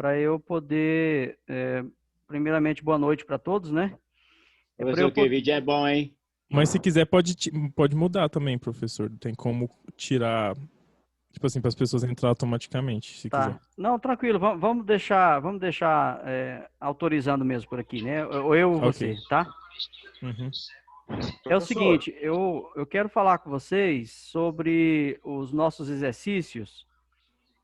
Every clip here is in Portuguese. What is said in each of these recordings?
para eu poder, primeiramente, boa noite para todos, né? Professor, aquele vídeo é bom, hein? Mas se quiser, pode mudar também, professor. Tem como tirar, tipo assim, para as pessoas entrar automaticamente, se quiser. Tá. Não, tranquilo, vamos deixar autorizando mesmo por aqui, né? Ou eu ou você, Ok. tá? Uhum. É o Professor, seguinte, eu quero falar com vocês sobre os nossos exercícios.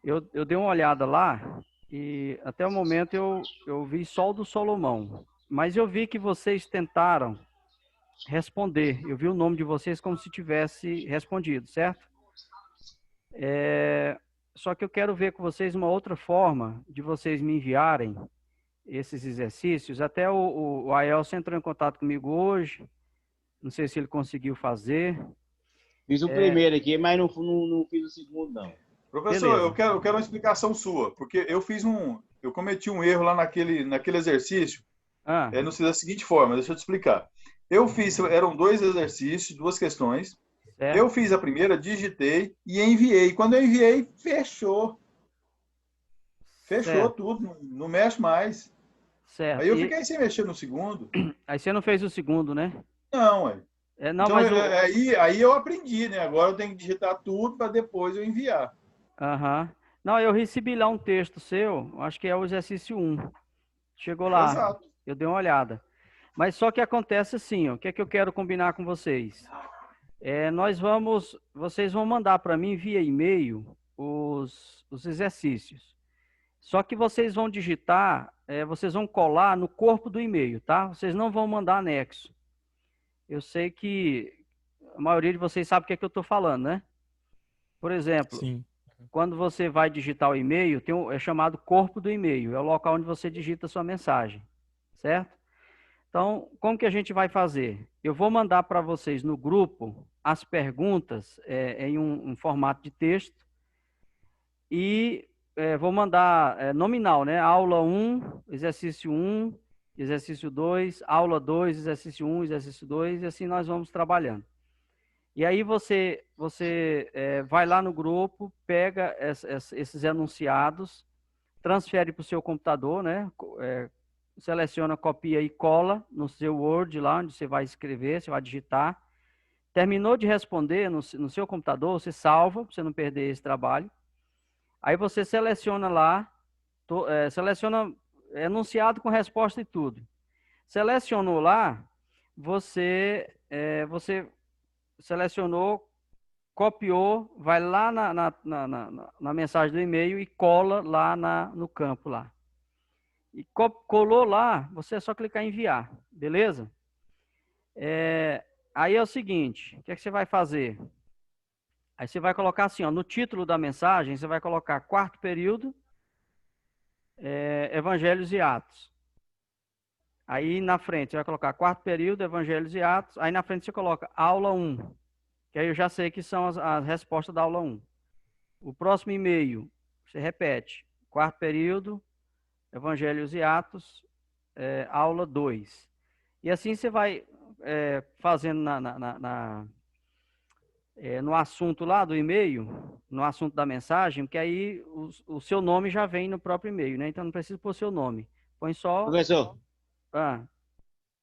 Eu dei uma olhada lá e até o momento eu vi só o do Solomão. Mas eu vi que vocês tentaram responder. Eu vi o nome de vocês como se tivesse respondido, certo? Só que eu quero ver com vocês uma outra forma de vocês me enviarem esses exercícios. Até o Aelson entrou em contato comigo hoje. Não sei se ele conseguiu fazer. Fiz o primeiro aqui, mas não fiz o segundo, não. professor, Beleza. eu quero uma explicação sua, porque eu cometi um erro lá naquele exercício, Ah, da seguinte forma, deixa eu te explicar. Eram 2 exercícios, 2 questões. certo, Eu fiz a primeira, digitei e enviei. Quando eu enviei, fechou certo, tudo, não mexe mais. certo. Aí eu fiquei sem mexer no segundo. Aí você não fez o segundo, né? Não, ué. Não, Então, mas aí eu aprendi, né? Agora eu tenho que digitar tudo para depois eu enviar. Aham. Não, eu recebi lá um texto seu, acho que é o exercício 1. Chegou lá, Exato. eu dei uma olhada. Mas só que acontece assim, ó, o que é que eu quero combinar com vocês? Vocês vão mandar para mim via e-mail os exercícios. Só que vocês vão digitar, vocês vão colar no corpo do e-mail, tá? Vocês não vão mandar anexo. Eu sei que a maioria de vocês sabe o que é que eu estou falando, né? Por exemplo, Sim. quando você vai digitar o e-mail, é chamado corpo do e-mail, é o local onde você digita a sua mensagem, certo? Então, como que a gente vai fazer? Eu vou mandar para vocês no grupo as perguntas em um formato de texto e vou mandar nominal, né? Aula 1, exercício 1, exercício 2, aula 2, exercício 1, exercício 2, e assim nós vamos trabalhando. E aí você vai lá no grupo, pega esses enunciados, transfere para o seu computador, né? Seleciona, copia e cola no seu Word, lá onde você vai escrever, você vai digitar. Terminou de responder no seu computador, você salva, para você não perder esse trabalho. Aí você seleciona lá, seleciona enunciado com resposta e tudo. Selecionou lá, você selecionou, copiou, vai lá na mensagem do e-mail e cola lá no campo lá. E colou lá, você é só clicar em enviar, beleza? Aí é o seguinte, o que é que você vai fazer? Aí você vai colocar assim, ó, no título da mensagem, você vai colocar 4º período, Evangelhos e Atos. Aí na frente você vai colocar 4º período, Evangelhos e Atos. Aí na frente você coloca aula 1, que aí eu já sei que são as respostas da aula 1. O próximo e-mail, você repete, 4º período, Evangelhos e Atos, aula 2. E assim você vai fazendo no assunto lá do e-mail, no assunto da mensagem, que aí o seu nome já vem no próprio e-mail, né? Então não precisa pôr seu nome. Põe só... Professor, Ah,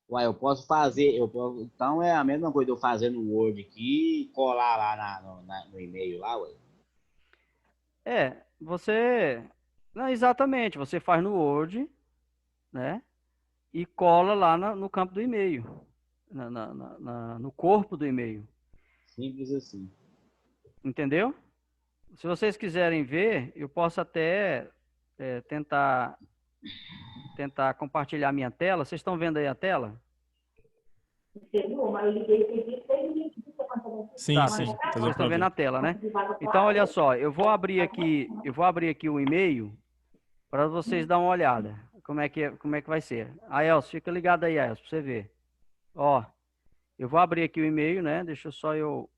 uai, eu posso fazer, então é a mesma coisa de eu fazer no Word aqui e colar lá no e-mail lá, ué. você... Não, exatamente, você faz no Word, né? E cola lá no campo do e-mail, no corpo do e-mail. Simples assim. Entendeu? Se vocês quiserem ver, eu posso até tentar compartilhar minha tela. Vocês estão vendo aí a tela? Sim, Tá, sim. vocês estão vendo a tela, né? Então, olha só, eu vou abrir aqui o e-mail para vocês dar uma olhada. Como é que vai ser? Aí, Elcio, fica ligado aí, Elcio, para você ver. Ó, eu vou abrir aqui o e-mail, né? Deixa só eu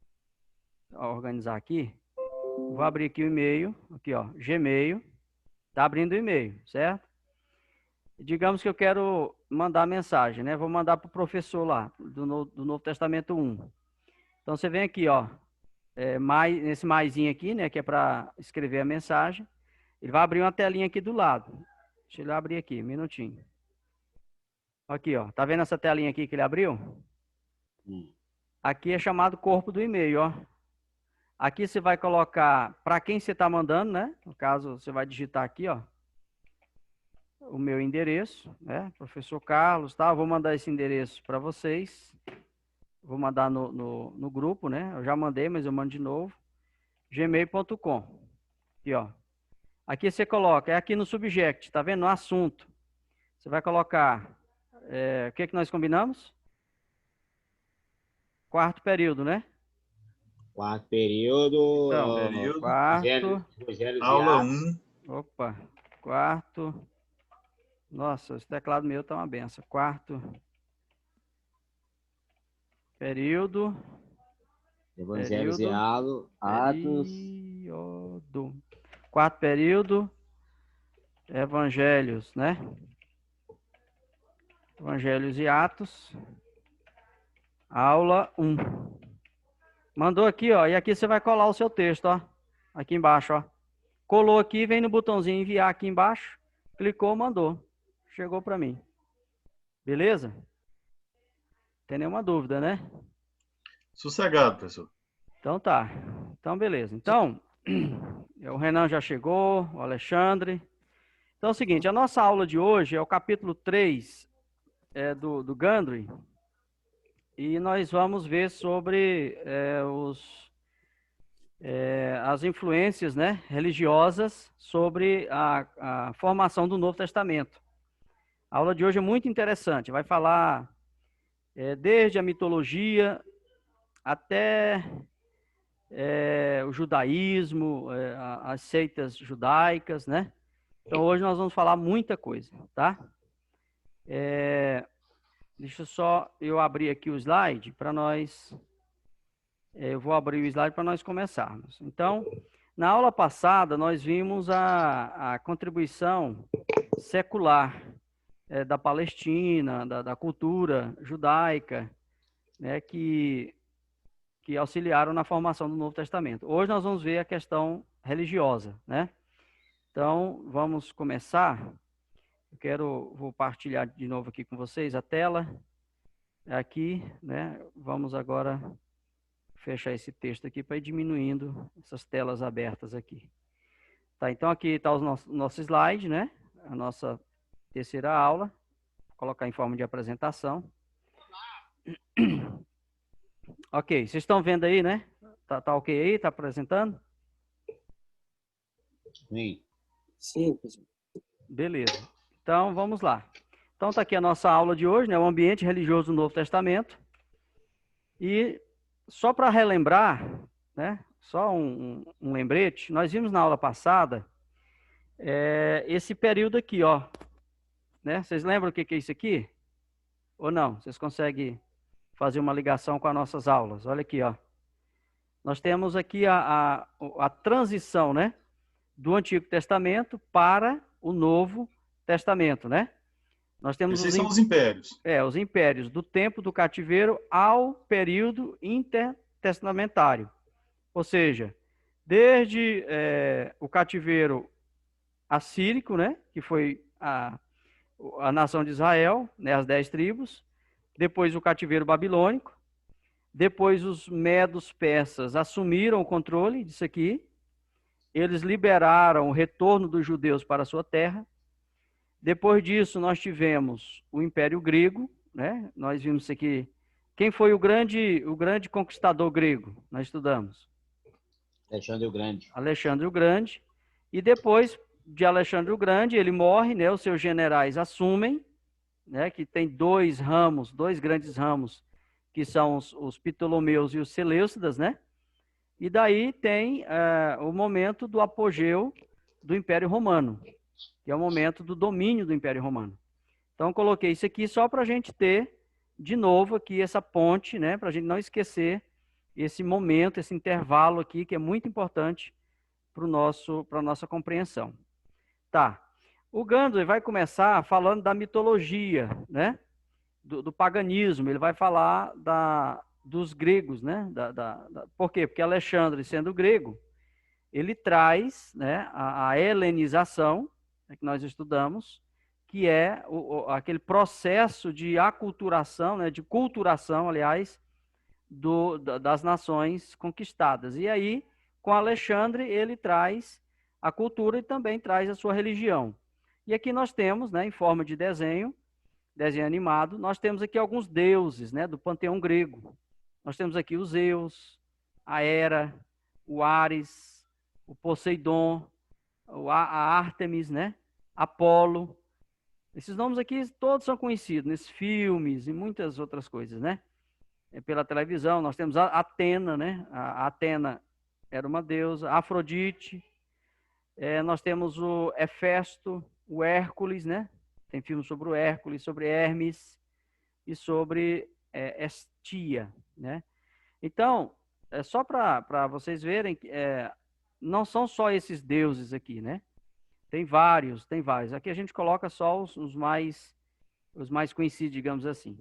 organizar aqui. Vou abrir aqui o e-mail, aqui ó, Gmail. Tá abrindo o e-mail, certo? Digamos que eu quero mandar mensagem, né? Vou mandar para o professor lá, do Novo Testamento 1. Então você vem aqui, ó, nesse maisinho aqui, né? Que é para escrever a mensagem. Ele vai abrir uma telinha aqui do lado. Deixa ele abrir aqui, um minutinho. Aqui, ó. Tá vendo essa telinha aqui que ele abriu? Aqui é chamado corpo do e-mail, ó. Aqui você vai colocar para quem você está mandando, né? No caso, você vai digitar aqui, ó, o meu endereço, né? Professor Carlos, tá? Eu vou mandar esse endereço para vocês. Vou mandar no grupo, né? Eu já mandei, mas eu mando de novo. gmail.com. Aqui, ó. Aqui você coloca, é aqui no subject, tá vendo? No assunto. Você vai colocar, o que nós combinamos? Quarto período, né? Quarto período. Então, quarto. Rogério Aula Ziato. 1. Opa, quarto. Nossa, esse teclado meu tá uma benção. Quarto período. Evangelho Ziato. Atos. Período. Quarto período. Evangelhos, né? Evangelhos e Atos. Aula 1. Mandou aqui, ó. E aqui você vai colar o seu texto, ó. Aqui embaixo, ó. Colou aqui, vem no botãozinho enviar aqui embaixo. Clicou, mandou. Chegou para mim. Beleza? Tem nenhuma dúvida, né? Sossegado, professor. Então tá. Então, beleza. Então, o Renan já chegou, o Alexandre. Então é o seguinte, a nossa aula de hoje é o capítulo 3 do Gundry. E nós vamos ver sobre as influências, né, religiosas sobre a formação do Novo Testamento. A aula de hoje é muito interessante. Vai falar desde a mitologia até o judaísmo, as seitas judaicas, né? Então hoje nós vamos falar muita coisa, tá? Deixa só eu abrir aqui o slide para nós. Eu vou abrir o slide para nós começarmos. Então, na aula passada, nós vimos a contribuição secular da Palestina, da cultura judaica, né, que auxiliaram na formação do Novo Testamento. Hoje nós vamos ver a questão religiosa, né? Então, vamos começar. Vou partilhar de novo aqui com vocês a tela. Aqui, né? Vamos agora fechar esse texto aqui para ir diminuindo essas telas abertas aqui. Tá, então aqui está o nosso slide, né? A nossa terceira aula. Vou colocar em forma de apresentação. Ok, vocês estão vendo aí, né? Tá ok aí? Tá apresentando? Sim. Sim, professor. Beleza. Então, vamos lá. Então, está aqui a nossa aula de hoje, né? O ambiente religioso do Novo Testamento. E só para relembrar, né? Só um lembrete, nós vimos na aula passada esse período aqui, ó. Né? Vocês lembram o que é isso aqui? Ou não? Vocês conseguem fazer uma ligação com as nossas aulas? Olha aqui, ó. Nós temos aqui a transição, né? Do Antigo Testamento para o Novo Testamento, né? Nós temos Esses são os impérios. os impérios, do tempo do cativeiro ao período intertestamentário. Ou seja, desde o cativeiro assírico, né? Que foi a nação de Israel, né? As 10 tribos. Depois o cativeiro babilônico. Depois os medos persas assumiram o controle disso aqui. Eles liberaram o retorno dos judeus para a sua terra. Depois disso, nós tivemos o Império Grego, né? Nós vimos isso aqui. Quem foi o grande conquistador grego? Nós estudamos. Alexandre o Grande. Alexandre o Grande. E depois de Alexandre o Grande, ele morre, né? Os seus generais assumem, né? Que tem dois grandes ramos, que são os Ptolomeus e os Seleucidas, né? E daí tem o momento do apogeu do Império Romano, que é o momento do domínio do Império Romano. Então, coloquei isso aqui só para a gente ter, de novo, aqui essa ponte, né? Para a gente não esquecer esse momento, esse intervalo aqui, que é muito importante para a nossa compreensão. Tá. O Gundry vai começar falando da mitologia, né? Do paganismo. Ele vai falar dos gregos, né? Por quê? Porque Alexandre, sendo grego, ele traz, né, a helenização, que nós estudamos, que é aquele processo de aculturação, né, de culturação, aliás, das nações conquistadas. E aí, com Alexandre, ele traz a cultura e também traz a sua religião. E aqui nós temos, né, em forma de desenho animado, nós temos aqui alguns deuses, né, do panteão grego. Nós temos aqui o Zeus, a Hera, o Ares, o Poseidon, a Ártemis, né, Apolo. Esses nomes aqui todos são conhecidos nesses filmes e muitas outras coisas, né? Pela televisão, nós temos a Atena, né? A Atena era uma deusa, a Afrodite, nós temos o Hefesto, o Hércules, né? Tem filmes sobre o Hércules, sobre Hermes e sobre Hestia, né? Então, só para vocês verem, não são só esses deuses aqui, né? Tem vários. Aqui a gente coloca só os mais conhecidos, digamos assim.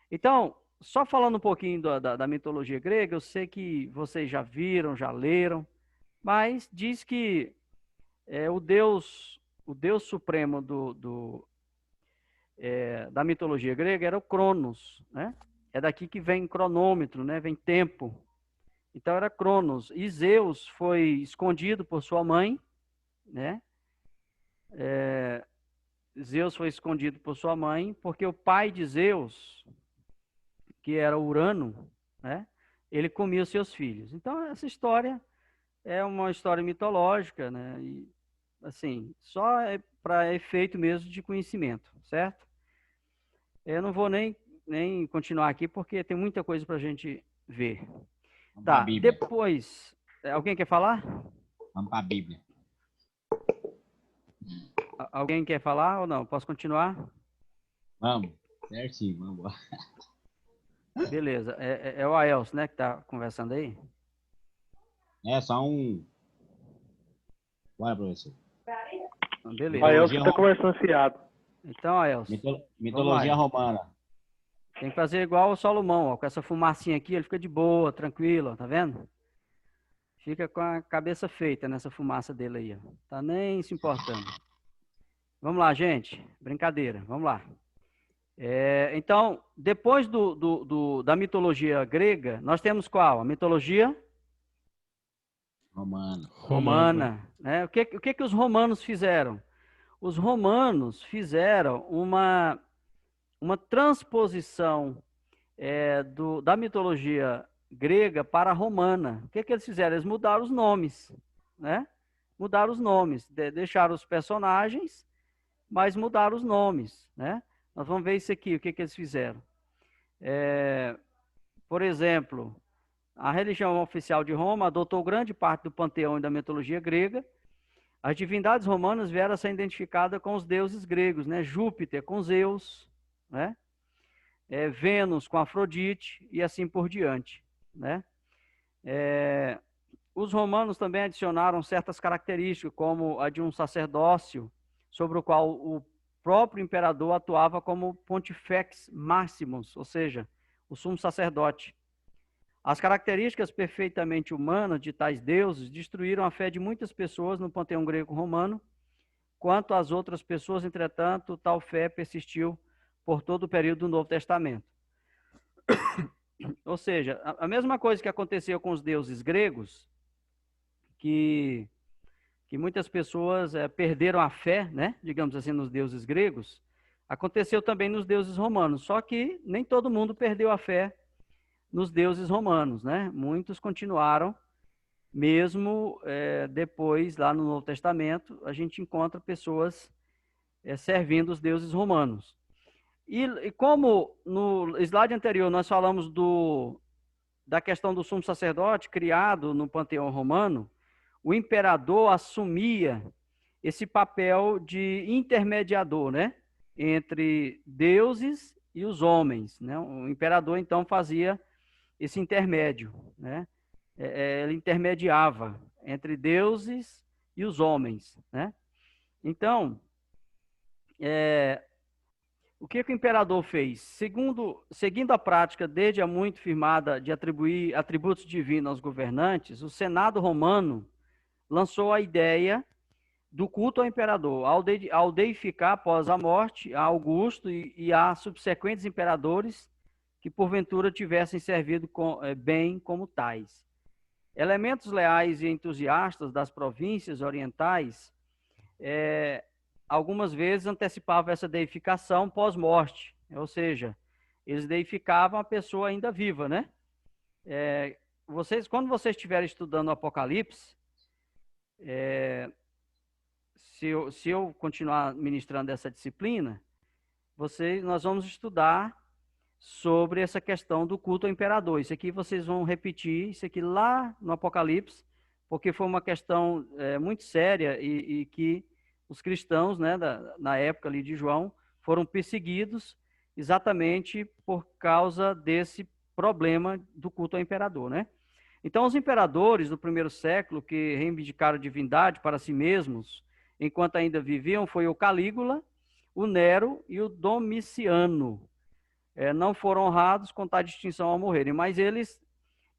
Então, só falando um pouquinho da mitologia grega, eu sei que vocês já viram, já leram, mas diz que o Deus supremo da mitologia grega era o Cronos, né? É daqui que vem cronômetro, né? Vem tempo. Então era Cronos. E Zeus foi escondido por sua mãe, né? Zeus foi escondido por sua mãe, porque o pai de Zeus, que era Urano, né? Ele comia os seus filhos. Então essa história é uma história mitológica, né? E, assim, só é para efeito mesmo de conhecimento, certo? Eu não vou nem continuar aqui, porque tem muita coisa para a gente ver. Vamos Tá, pra Bíblia. depois... Alguém quer falar? Vamos para a Bíblia. Alguém quer falar ou não? Posso continuar? Vamos. Certinho, vamos embora. Beleza. É o Aelso, né, que está conversando aí? É só um. Bora, professor. Beleza. Aí eu estou conversando fiado. Então, Aelso, Mitologia romana. tem que fazer igual o Salomão, ó, com essa fumacinha aqui, ele fica de boa, tranquilo, ó, tá vendo? Fica com a cabeça feita nessa fumaça dele aí, ó. Tá nem se importando. Vamos lá, gente. Brincadeira, vamos lá. Então, depois da mitologia grega, nós temos qual? A mitologia romana. Né? O que os romanos fizeram? Os romanos fizeram uma transposição da mitologia grega para a romana. O que eles fizeram? Eles mudaram os nomes, né? Mudaram os nomes, deixaram os personagens, mas mudaram os nomes, né? Nós vamos ver isso aqui, o que eles fizeram. Por exemplo, a religião oficial de Roma adotou grande parte do panteão e da mitologia grega. As divindades romanas vieram a ser identificadas com os deuses gregos, né? Júpiter com Zeus, né? Vênus com Afrodite e assim por diante, né? Os romanos também adicionaram certas características, como a de um sacerdócio, sobre o qual o próprio imperador atuava como Pontifex Maximus, ou seja, o sumo sacerdote. As características perfeitamente humanas de tais deuses destruíram a fé de muitas pessoas no panteão grego-romano. Quanto às outras pessoas, entretanto, tal fé persistiu por todo o período do Novo Testamento. Ou seja, a mesma coisa que aconteceu com os deuses gregos, que muitas pessoas perderam a fé, né, digamos assim, nos deuses gregos, aconteceu também nos deuses romanos, só que nem todo mundo perdeu a fé nos deuses romanos, né? Muitos continuaram, mesmo depois, lá no Novo Testamento, a gente encontra pessoas servindo os deuses romanos. E como no slide anterior nós falamos da questão do sumo sacerdote criado no panteão romano, o imperador assumia esse papel de intermediador, né, entre deuses e os homens, né? O imperador então fazia esse intermédio, né? Ele intermediava entre deuses e os homens, né? Então, o que o imperador fez? Seguindo a prática desde há muito firmada de atribuir atributos divinos aos governantes, o Senado romano lançou a ideia do culto ao imperador, ao deificar após a morte a Augusto e a subsequentes imperadores que porventura tivessem servido bem como tais. Elementos leais e entusiastas das províncias orientais algumas vezes antecipavam essa deificação pós-morte, ou seja, eles deificavam a pessoa ainda viva, né? Quando vocês estiverem estudando o Apocalipse, se eu continuar ministrando essa disciplina, nós vamos estudar sobre essa questão do culto ao imperador. Isso aqui vocês vão repetir, isso aqui lá no Apocalipse, porque foi uma questão muito séria e que os cristãos, né, na época ali de João, foram perseguidos exatamente por causa desse problema do culto ao imperador, né? Então, os imperadores do primeiro século que reivindicaram divindade para si mesmos, enquanto ainda viviam, foi o Calígula, o Nero e o Domiciano. Não foram honrados com tal distinção ao morrerem, mas eles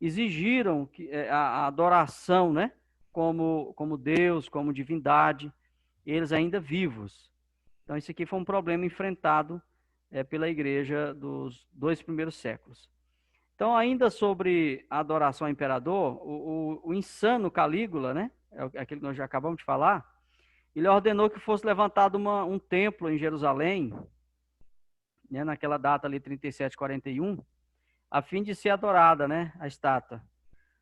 exigiram a adoração, né, como Deus, como divindade, eles ainda vivos. Então, isso aqui foi um problema enfrentado pela igreja dos 2 primeiros séculos. Então, ainda sobre a adoração ao imperador, o insano Calígula, né, aquele que nós já acabamos de falar, ele ordenou que fosse levantado um templo em Jerusalém, né, naquela data ali, 37-41, a fim de ser adorada, né, a estátua.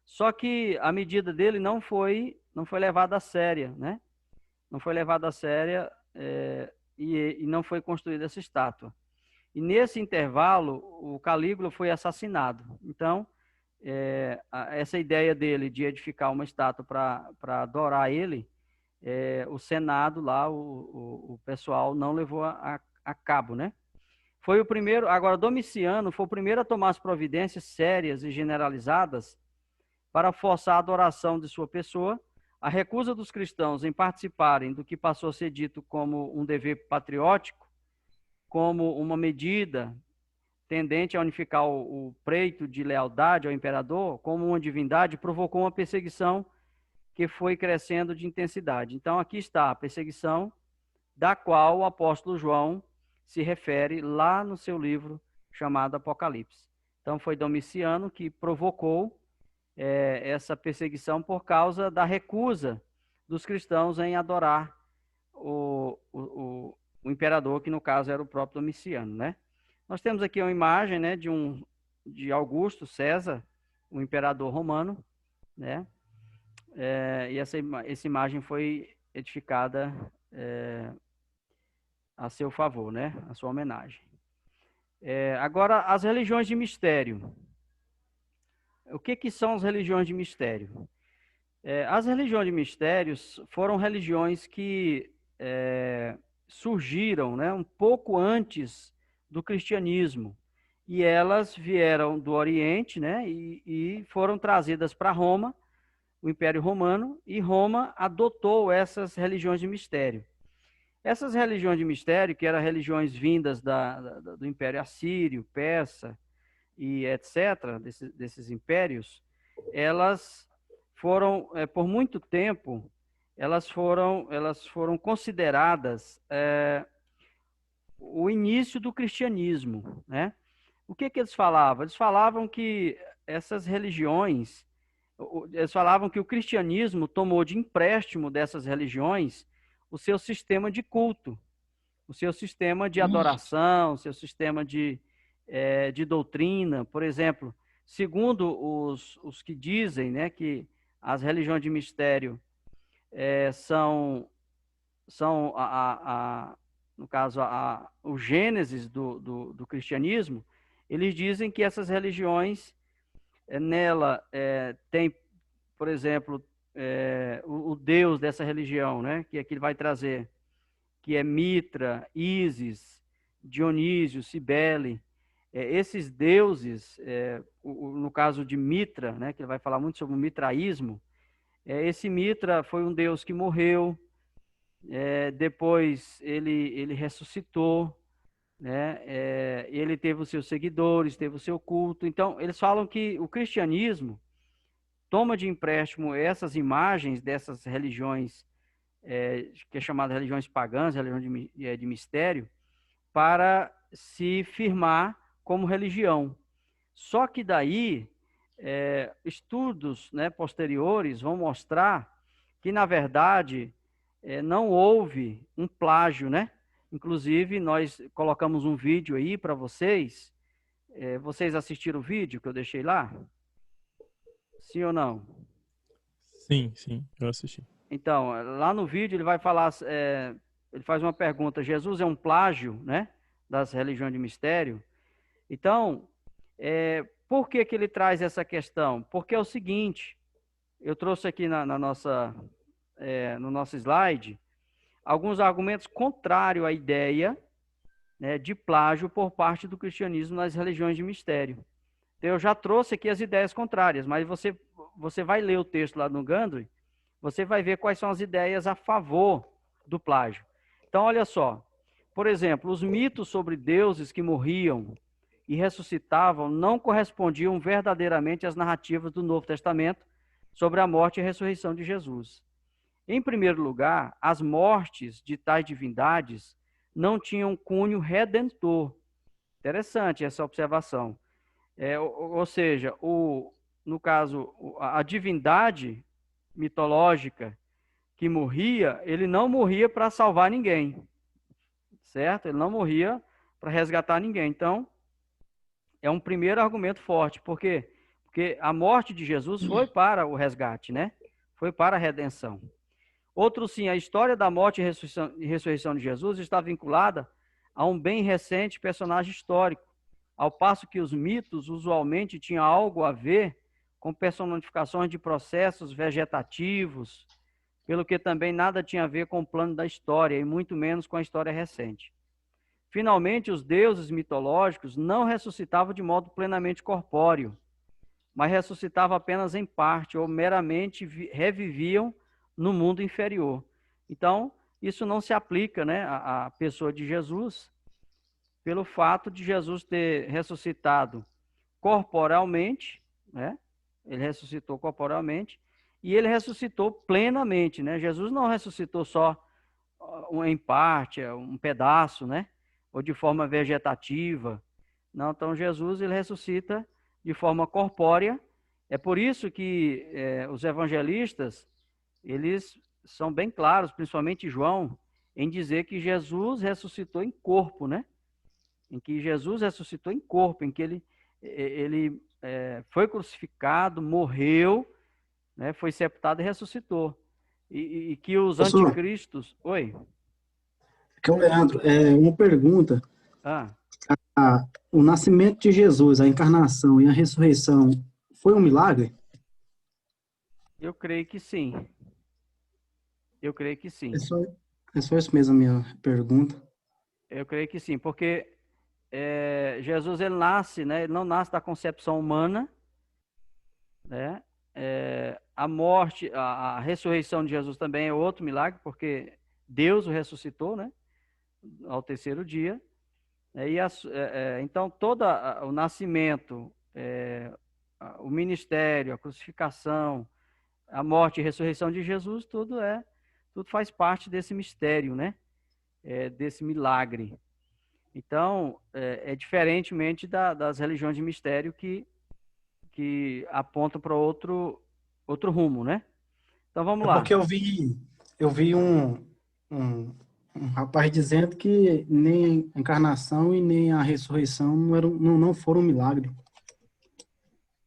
Só que a medida dele não foi levada a séria, né? Não foi levada a séria e não foi construída essa estátua. E nesse intervalo, o Calígula foi assassinado. Então, essa ideia dele de edificar uma estátua para adorar ele, o Senado lá, o pessoal não levou a cabo, né? Foi o primeiro, agora Domiciano foi o primeiro a tomar as providências sérias e generalizadas para forçar a adoração de sua pessoa. A recusa dos cristãos em participarem do que passou a ser dito como um dever patriótico, como uma medida tendente a unificar o preito de lealdade ao imperador, como uma divindade, provocou uma perseguição que foi crescendo de intensidade. Então, aqui está a perseguição da qual o apóstolo João se refere lá no seu livro chamado Apocalipse. Então, foi Domiciano que provocou essa perseguição por causa da recusa dos cristãos em adorar o imperador, que no caso era o próprio Domiciano, né? Nós temos aqui uma imagem, né, de Augusto César, o imperador romano, né? E essa imagem foi edificada a seu favor, né? A sua homenagem. Agora, as religiões de mistério. O que são as religiões de mistério? As religiões de mistérios foram religiões que surgiram, né, um pouco antes do cristianismo, e elas vieram do Oriente, né, e foram trazidas para Roma, o Império Romano, e Roma adotou essas religiões de mistério. Essas religiões de mistério, que eram religiões vindas do Império Assírio, Persa, e etc., desses impérios, elas foram, por muito tempo, elas foram consideradas o início do cristianismo, né? O que eles falavam? Eles falavam que essas religiões, eles falavam que o cristianismo tomou de empréstimo dessas religiões o seu sistema de culto, o seu sistema de adoração, o seu sistema de doutrina. Por exemplo, segundo os que dizem, né, que as religiões de mistério são no caso, o gênesis do cristianismo, eles dizem que essas religiões, nela tem, por exemplo, o Deus dessa religião, né, que aqui ele vai trazer, que é Mitra, Ísis, Dionísio, Cibele. Esses deuses, no caso de Mitra, né, que ele vai falar muito sobre o mitraísmo, esse Mitra foi um deus que morreu, depois ele ressuscitou, né, ele teve os seus seguidores, teve o seu culto. Então, eles falam que o cristianismo toma de empréstimo essas imagens dessas religiões que é chamada religiões pagãs, religião de mistério, para se firmar como religião. Só que daí, estudos, né, posteriores vão mostrar que, na verdade, não houve um plágio, né? Inclusive, nós colocamos um vídeo aí para vocês. Vocês assistiram o vídeo que eu deixei lá? Sim ou não? Sim, sim, eu assisti. Então, lá no vídeo ele vai falar, ele faz uma pergunta: Jesus é um plágio, né, das religiões de mistério? Então, por que que ele traz essa questão? Porque é o seguinte, eu trouxe aqui no nosso slide alguns argumentos contrários à ideia, né, de plágio por parte do cristianismo nas religiões de mistério. Então, eu já trouxe aqui as ideias contrárias, mas você vai ler o texto lá no Gandhi, você vai ver quais são as ideias a favor do plágio. Então, olha só. Por exemplo, os mitos sobre deuses que morriam e ressuscitavam não correspondiam verdadeiramente às narrativas do Novo Testamento sobre a morte e a ressurreição de Jesus. Em primeiro lugar, as mortes de tais divindades não tinham cunho redentor. Interessante essa observação. Ou seja, no caso, a divindade mitológica que morria, ele não morria para salvar ninguém, certo? Ele não morria para resgatar ninguém. Então, é um primeiro argumento forte. Por quê? Porque a morte de Jesus foi para o resgate, né? Foi para a redenção. Outro sim, a história da morte e ressurreição de Jesus está vinculada a um bem recente personagem histórico, ao passo que os mitos usualmente tinham algo a ver com personificações de processos vegetativos, pelo que também nada tinha a ver com o plano da história, e muito menos com a história recente. Finalmente, os deuses mitológicos não ressuscitavam de modo plenamente corpóreo, mas ressuscitavam apenas em parte, ou meramente reviviam no mundo inferior. Então, isso não se aplica, né, à pessoa de Jesus, pelo fato de Jesus ter ressuscitado corporalmente, né? Ele ressuscitou corporalmente e ele ressuscitou plenamente, né? Jesus não ressuscitou só em parte, um pedaço, né? Ou de forma vegetativa. Não, então Jesus ele ressuscita de forma corpórea. É por isso que os evangelistas, eles são bem claros, principalmente João, em dizer que Jesus ressuscitou em corpo, né? Em que Jesus ressuscitou em corpo, em que ele foi crucificado, morreu, né, foi sepultado e ressuscitou. E que os Professor, anticristos... Oi? aqui é o Leandro. Uma pergunta. Ah, O nascimento de Jesus, a encarnação e a ressurreição, foi um milagre? eu creio que sim. Eu creio que sim. É só isso mesmo a minha pergunta. Eu creio que sim, porque Jesus ele nasce, né? Ele não nasce da concepção humana, né? A morte, a ressurreição de Jesus também é outro milagre, porque Deus o ressuscitou, né? Ao terceiro dia. Então, todo o nascimento, o ministério, a crucificação, a morte e a ressurreição de Jesus, tudo faz parte desse mistério, né? Desse milagre. Então, diferentemente das religiões de mistério que apontam para outro rumo, né? Então, vamos lá. Porque eu vi um rapaz dizendo que nem a encarnação e nem a ressurreição não foram um milagre.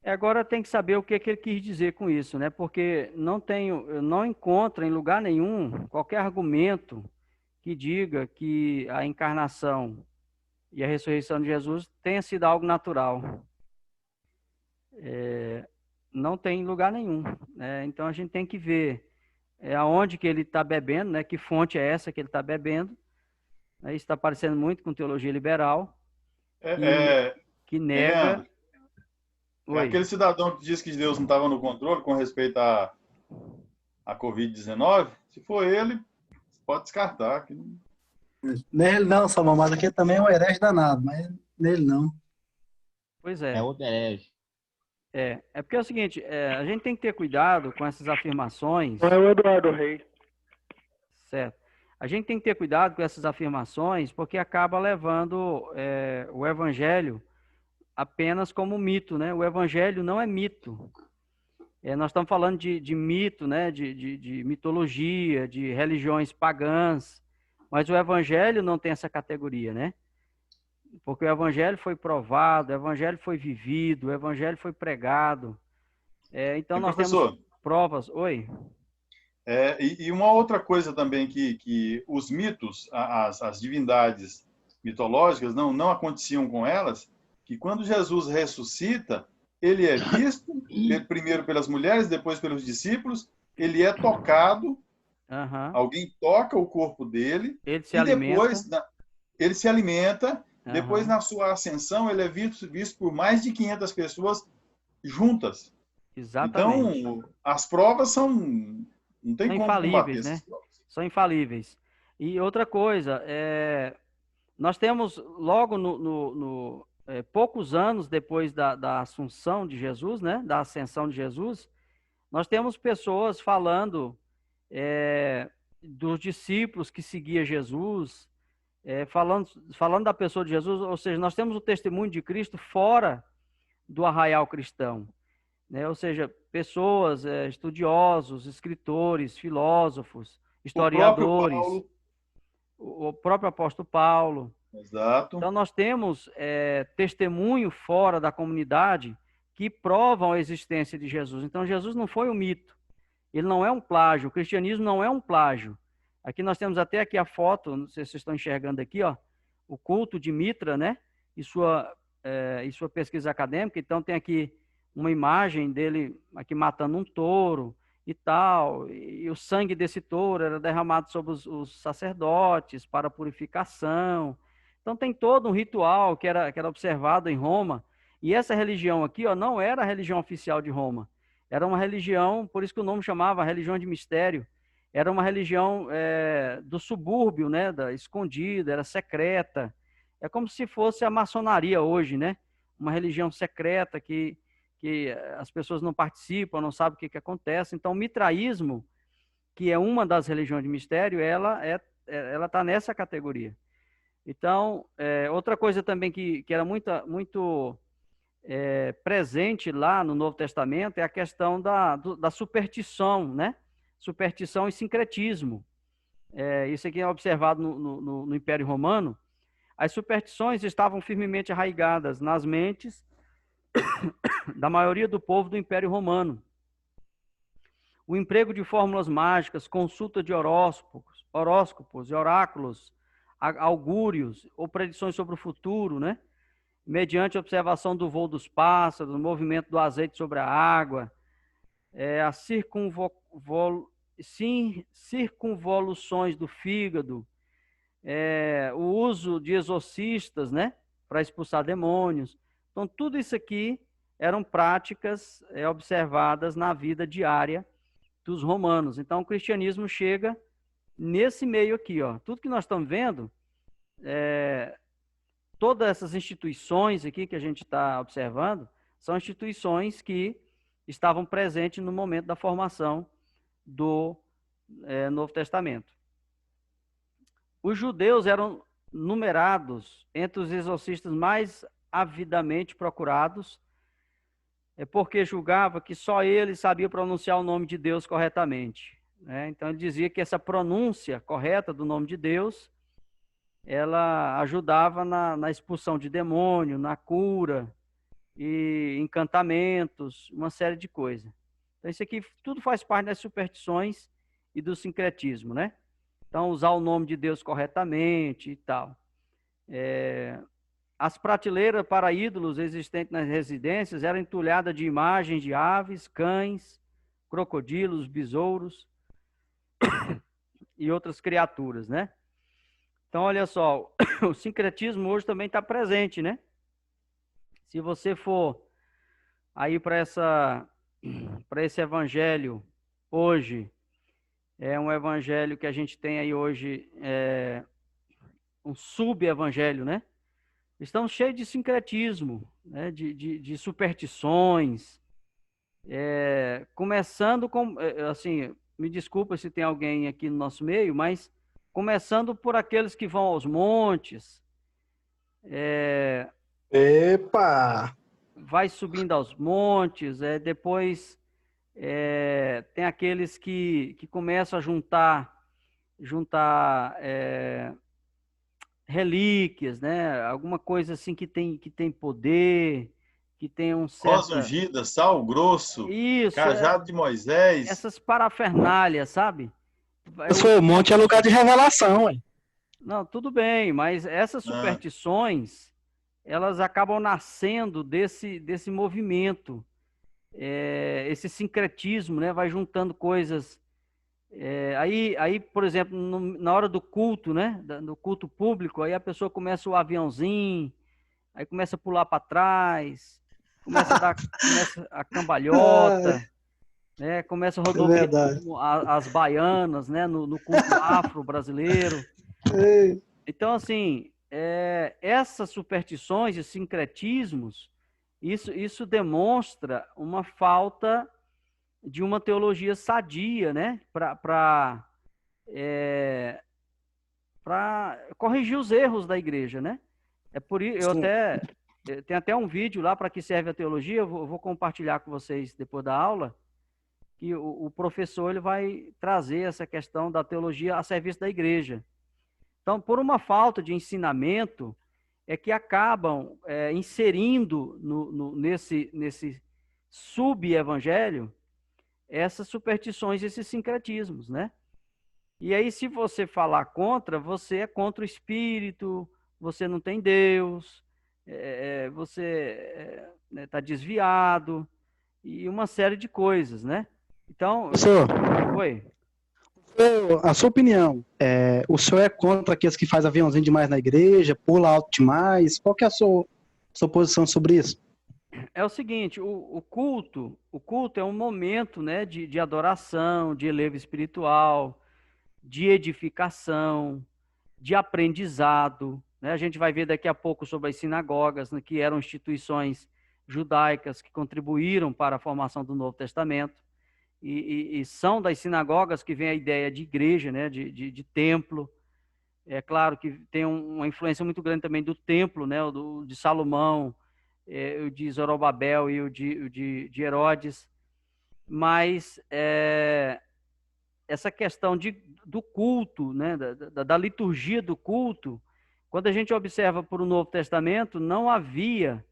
Agora tem que saber o que ele quis dizer com isso, né? Porque eu não encontro em lugar nenhum qualquer argumento que diga que a encarnação e a ressurreição de Jesus tenha sido algo natural. Não tem em lugar nenhum, né? Então a gente tem que ver aonde que ele está bebendo, né? Que fonte é essa que ele está bebendo? Isso está parecendo muito com teologia liberal, que nega... Leandro, aquele cidadão que disse que Deus não estava no controle com respeito à Covid-19, se for ele, pode descartar. Nele não, Salomão, mas aqui também é um herege danado, mas nele não. Pois é. É outro herege. Porque é o seguinte, a gente tem que ter cuidado com essas afirmações. Não é o Eduardo Reis. certo? A gente tem que ter cuidado com essas afirmações, porque acaba levando o evangelho apenas como mito, né? O evangelho não é mito. Nós estamos falando de mito, né? De mitologia, de religiões pagãs, mas o evangelho não tem essa categoria, né? Porque o evangelho foi provado, o evangelho foi vivido, o evangelho foi pregado. Então E nós temos professor, provas. Oi? e uma outra coisa também que os mitos, as divindades mitológicas não aconteciam com elas, que quando Jesus ressuscita, ele é visto primeiro pelas mulheres, depois pelos discípulos, ele é tocado, Aham. alguém toca o corpo dele Ele se e alimenta. depois ele se alimenta, depois Aham. na sua ascensão ele é visto por mais de 500 pessoas juntas. Exatamente. Então, as provas não tem São como combater infalíveis, essas né? provas. São infalíveis. E outra coisa, nós temos logo poucos anos depois da assunção de Jesus, né? Da ascensão de Jesus, nós temos pessoas falando dos discípulos que seguiam Jesus, falando da pessoa de Jesus, ou seja, nós temos o testemunho de Cristo fora do arraial cristão, né? Ou seja, pessoas, estudiosos, escritores, filósofos, O próprio historiadores, Paulo, o próprio apóstolo Paulo. exato. Então, nós temos testemunho fora da comunidade que provam a existência de Jesus. Então, Jesus não foi um mito, ele não é um plágio, o cristianismo não é um plágio. Aqui nós temos até aqui a foto, não sei se vocês estão enxergando aqui, ó, o culto de Mitra, né? E sua pesquisa acadêmica. Então, tem aqui uma imagem dele aqui matando um touro e tal, e o sangue desse touro era derramado sobre os sacerdotes para purificação. Então tem todo um ritual que era observado em Roma, e essa religião aqui, ó, não era a religião oficial de Roma, era uma religião, por isso que o nome chamava religião de mistério, era uma religião do subúrbio, né, escondida, era secreta, é como se fosse a maçonaria hoje, né, uma religião secreta que as pessoas não participam, não sabem o que acontece. Então, o mitraísmo, que é uma das religiões de mistério, ela está nessa categoria. Então, outra coisa também que era muito presente lá no Novo Testamento é a questão da superstição, né? Superstição e sincretismo. Isso aqui é observado no Império Romano. As superstições estavam firmemente arraigadas nas mentes da maioria do povo do Império Romano. O emprego de fórmulas mágicas, consulta de horóscopos e oráculos, augúrios ou predições sobre o futuro, né? Mediante observação do voo dos pássaros, do movimento do azeite sobre a água, as circunvoluções do fígado, o uso de exorcistas, né? Para expulsar demônios. Então, tudo isso aqui eram práticas observadas na vida diária dos romanos. Então, o cristianismo chega nesse meio aqui, ó. Tudo que nós estamos vendo, todas essas instituições aqui que a gente está observando, são instituições que estavam presentes no momento da formação do Novo Testamento. Os judeus eram numerados entre os exorcistas mais avidamente procurados, porque julgava que só ele sabia pronunciar o nome de Deus corretamente, né? Então ele dizia que essa pronúncia correta do nome de Deus, ela ajudava na expulsão de demônio, na cura e encantamentos, uma série de coisas. Então isso aqui tudo faz parte das superstições e do sincretismo, né? Então usar o nome de Deus corretamente e tal. As prateleiras para ídolos existentes nas residências eram entulhadas de imagens de aves, cães, crocodilos, besouros e outras criaturas, né? Então, olha só, o sincretismo hoje também está presente, né? Se você for aí para esse evangelho hoje, é um evangelho que a gente tem aí hoje, um sub-evangelho, né? Estamos cheios de sincretismo, né? de superstições, começando com, assim, me desculpa se tem alguém aqui no nosso meio, mas começando por aqueles que vão aos montes, Epa! vai subindo aos montes, depois tem aqueles que começam a juntar relíquias, né? Alguma coisa assim que tem poder, que tem um Rosa certo... ungida, sal grosso, Isso, cajado de Moisés. essas parafernálias, sabe? O monte é lugar de revelação, ué. Não, tudo bem, mas essas superstições, elas acabam nascendo desse movimento, esse sincretismo, né? Vai juntando coisas. Aí, por exemplo, na hora do culto, né? No culto público, aí a pessoa começa o aviãozinho, aí começa a pular para trás, começa a cambalhota, né? Começa a rodopiar as baianas, né? No culto afro-brasileiro. Então, assim, essas superstições e sincretismos, isso demonstra uma falta de uma teologia sadia, né? Para corrigir os erros da igreja, né? É por isso, tem até um vídeo lá para que serve a teologia, eu vou compartilhar com vocês depois da aula, que o professor ele vai trazer essa questão da teologia a serviço da igreja. Então, por uma falta de ensinamento, é que acabam inserindo nesse sub-evangelho essas superstições, esses sincretismos, né? E aí, se você falar contra, você é contra o Espírito, você não tem Deus, você está desviado, e uma série de coisas, né? Então, Professor, oi. a sua opinião, o senhor é contra aqueles que fazem aviãozinho demais na igreja, pula alto demais? Qual que é a sua posição sobre isso? É o seguinte, o culto é um momento, né, de adoração, de elevo espiritual, de edificação, de aprendizado, né? A gente vai ver daqui a pouco sobre as sinagogas, né, que eram instituições judaicas que contribuíram para a formação do Novo Testamento, e são das sinagogas que vem a ideia de igreja, né, de templo. É claro que tem uma influência muito grande também do templo, né, de Salomão, o de Zorobabel e o de Herodes, mas essa questão do culto, né, da liturgia do culto, quando a gente observa por o Novo Testamento, não havia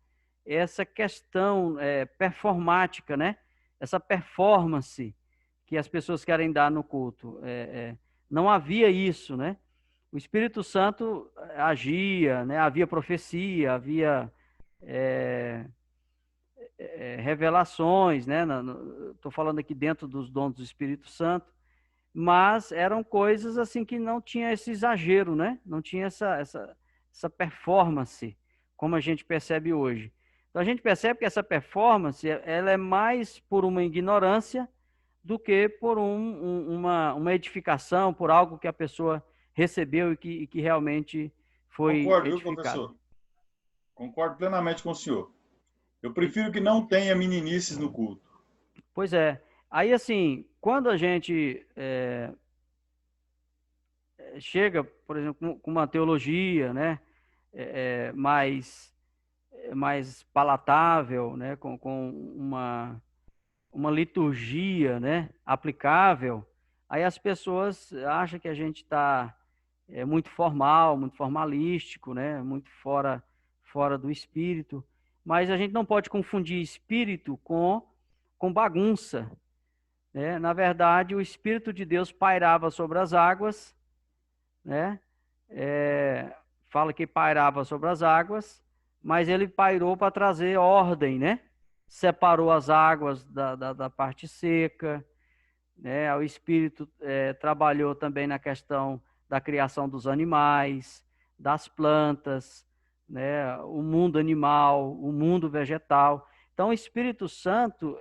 essa questão performática, né, essa performance que as pessoas querem dar no culto. Não havia isso, né? O Espírito Santo agia, né? Havia profecia, havia revelações, né? Estou falando aqui dentro dos dons do Espírito Santo, mas eram coisas assim que não tinha esse exagero, né? Não tinha essa performance como a gente percebe hoje. Então a gente percebe que essa performance ela é mais por uma ignorância do que por uma edificação, por algo que a pessoa recebeu e que realmente foi Concordo, viu, edificado. professor? Concordo plenamente com o senhor. Eu prefiro que não tenha meninices no culto. Pois é. Aí, assim, quando a gente chega, por exemplo, com uma teologia, né, mais palatável, né, com uma liturgia, né, aplicável, aí as pessoas acham que a gente está muito formal, muito formalístico, né, muito fora do espírito, mas a gente não pode confundir espírito com bagunça, né? Na verdade, o Espírito de Deus pairava sobre as águas, né? Fala que pairava sobre as águas, mas ele pairou para trazer ordem, né? Separou as águas da parte seca, né? O Espírito trabalhou também na questão da criação dos animais, das plantas, né? O mundo animal, o mundo vegetal. Então, o Espírito Santo,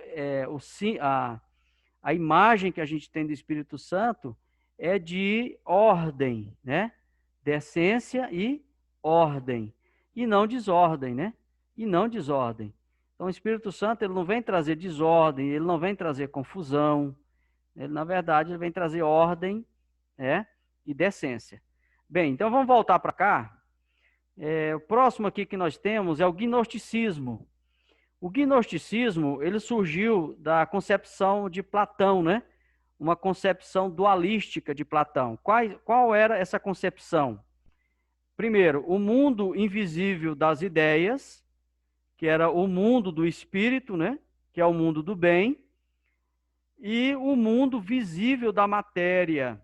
a imagem que a gente tem do Espírito Santo é de ordem, né? Decência e ordem, e não desordem, né? E não desordem. Então, o Espírito Santo ele não vem trazer desordem, ele não vem trazer confusão, Ele, na verdade, ele vem trazer ordem, né, e decência. Bem, então vamos voltar para cá. O próximo aqui que nós temos é o gnosticismo. O gnosticismo, ele surgiu da concepção de Platão, né? Uma concepção dualística de Platão. Qual era essa concepção? Primeiro, o mundo invisível das ideias, que era o mundo do espírito, né? Que é o mundo do bem, e o mundo visível da matéria,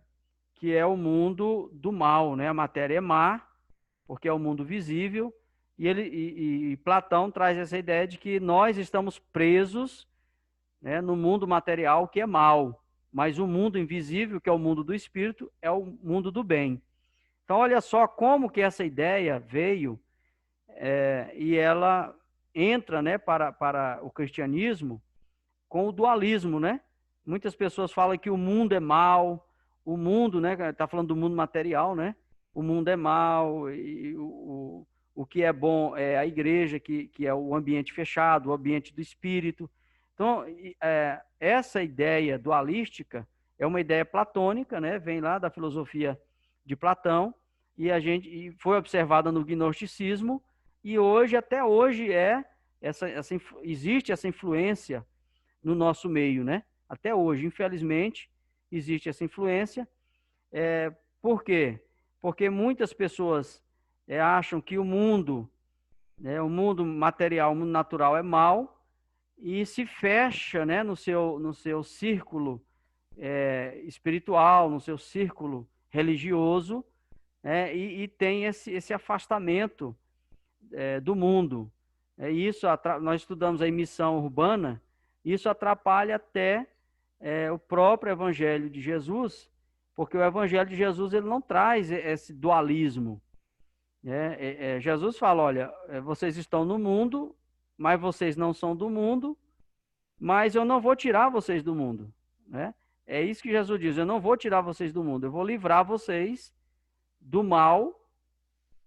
que é o mundo do mal, né? A matéria é má, porque é o mundo visível, e Platão traz essa ideia de que nós estamos presos, né, no mundo material, que é mal, mas o mundo invisível, que é o mundo do espírito, é o mundo do bem. Então, olha só como que essa ideia veio, e ela entra, né, para o cristianismo com o dualismo, né? Muitas pessoas falam que o mundo é mal, o mundo, né, está falando do mundo material, né? O mundo é mal, e o que é bom é a igreja, que é o ambiente fechado, o ambiente do espírito. Então, essa ideia dualística é uma ideia platônica, né? Vem lá da filosofia de Platão, e foi observada no gnosticismo, e hoje, até hoje, existe essa influência no nosso meio, né? Até hoje, infelizmente, existe essa influência. Por quê? Porque muitas pessoas acham que o mundo material, o mundo natural é mal, e se fecha, né, no seu círculo espiritual, no seu círculo religioso, né, e tem esse afastamento do mundo. Isso nós estudamos a missão urbana, isso atrapalha até o próprio Evangelho de Jesus, porque o Evangelho de Jesus ele não traz esse dualismo. Jesus fala, olha, vocês estão no mundo, mas vocês não são do mundo, mas eu não vou tirar vocês do mundo. Né? É isso que Jesus diz, eu não vou tirar vocês do mundo, eu vou livrar vocês do mal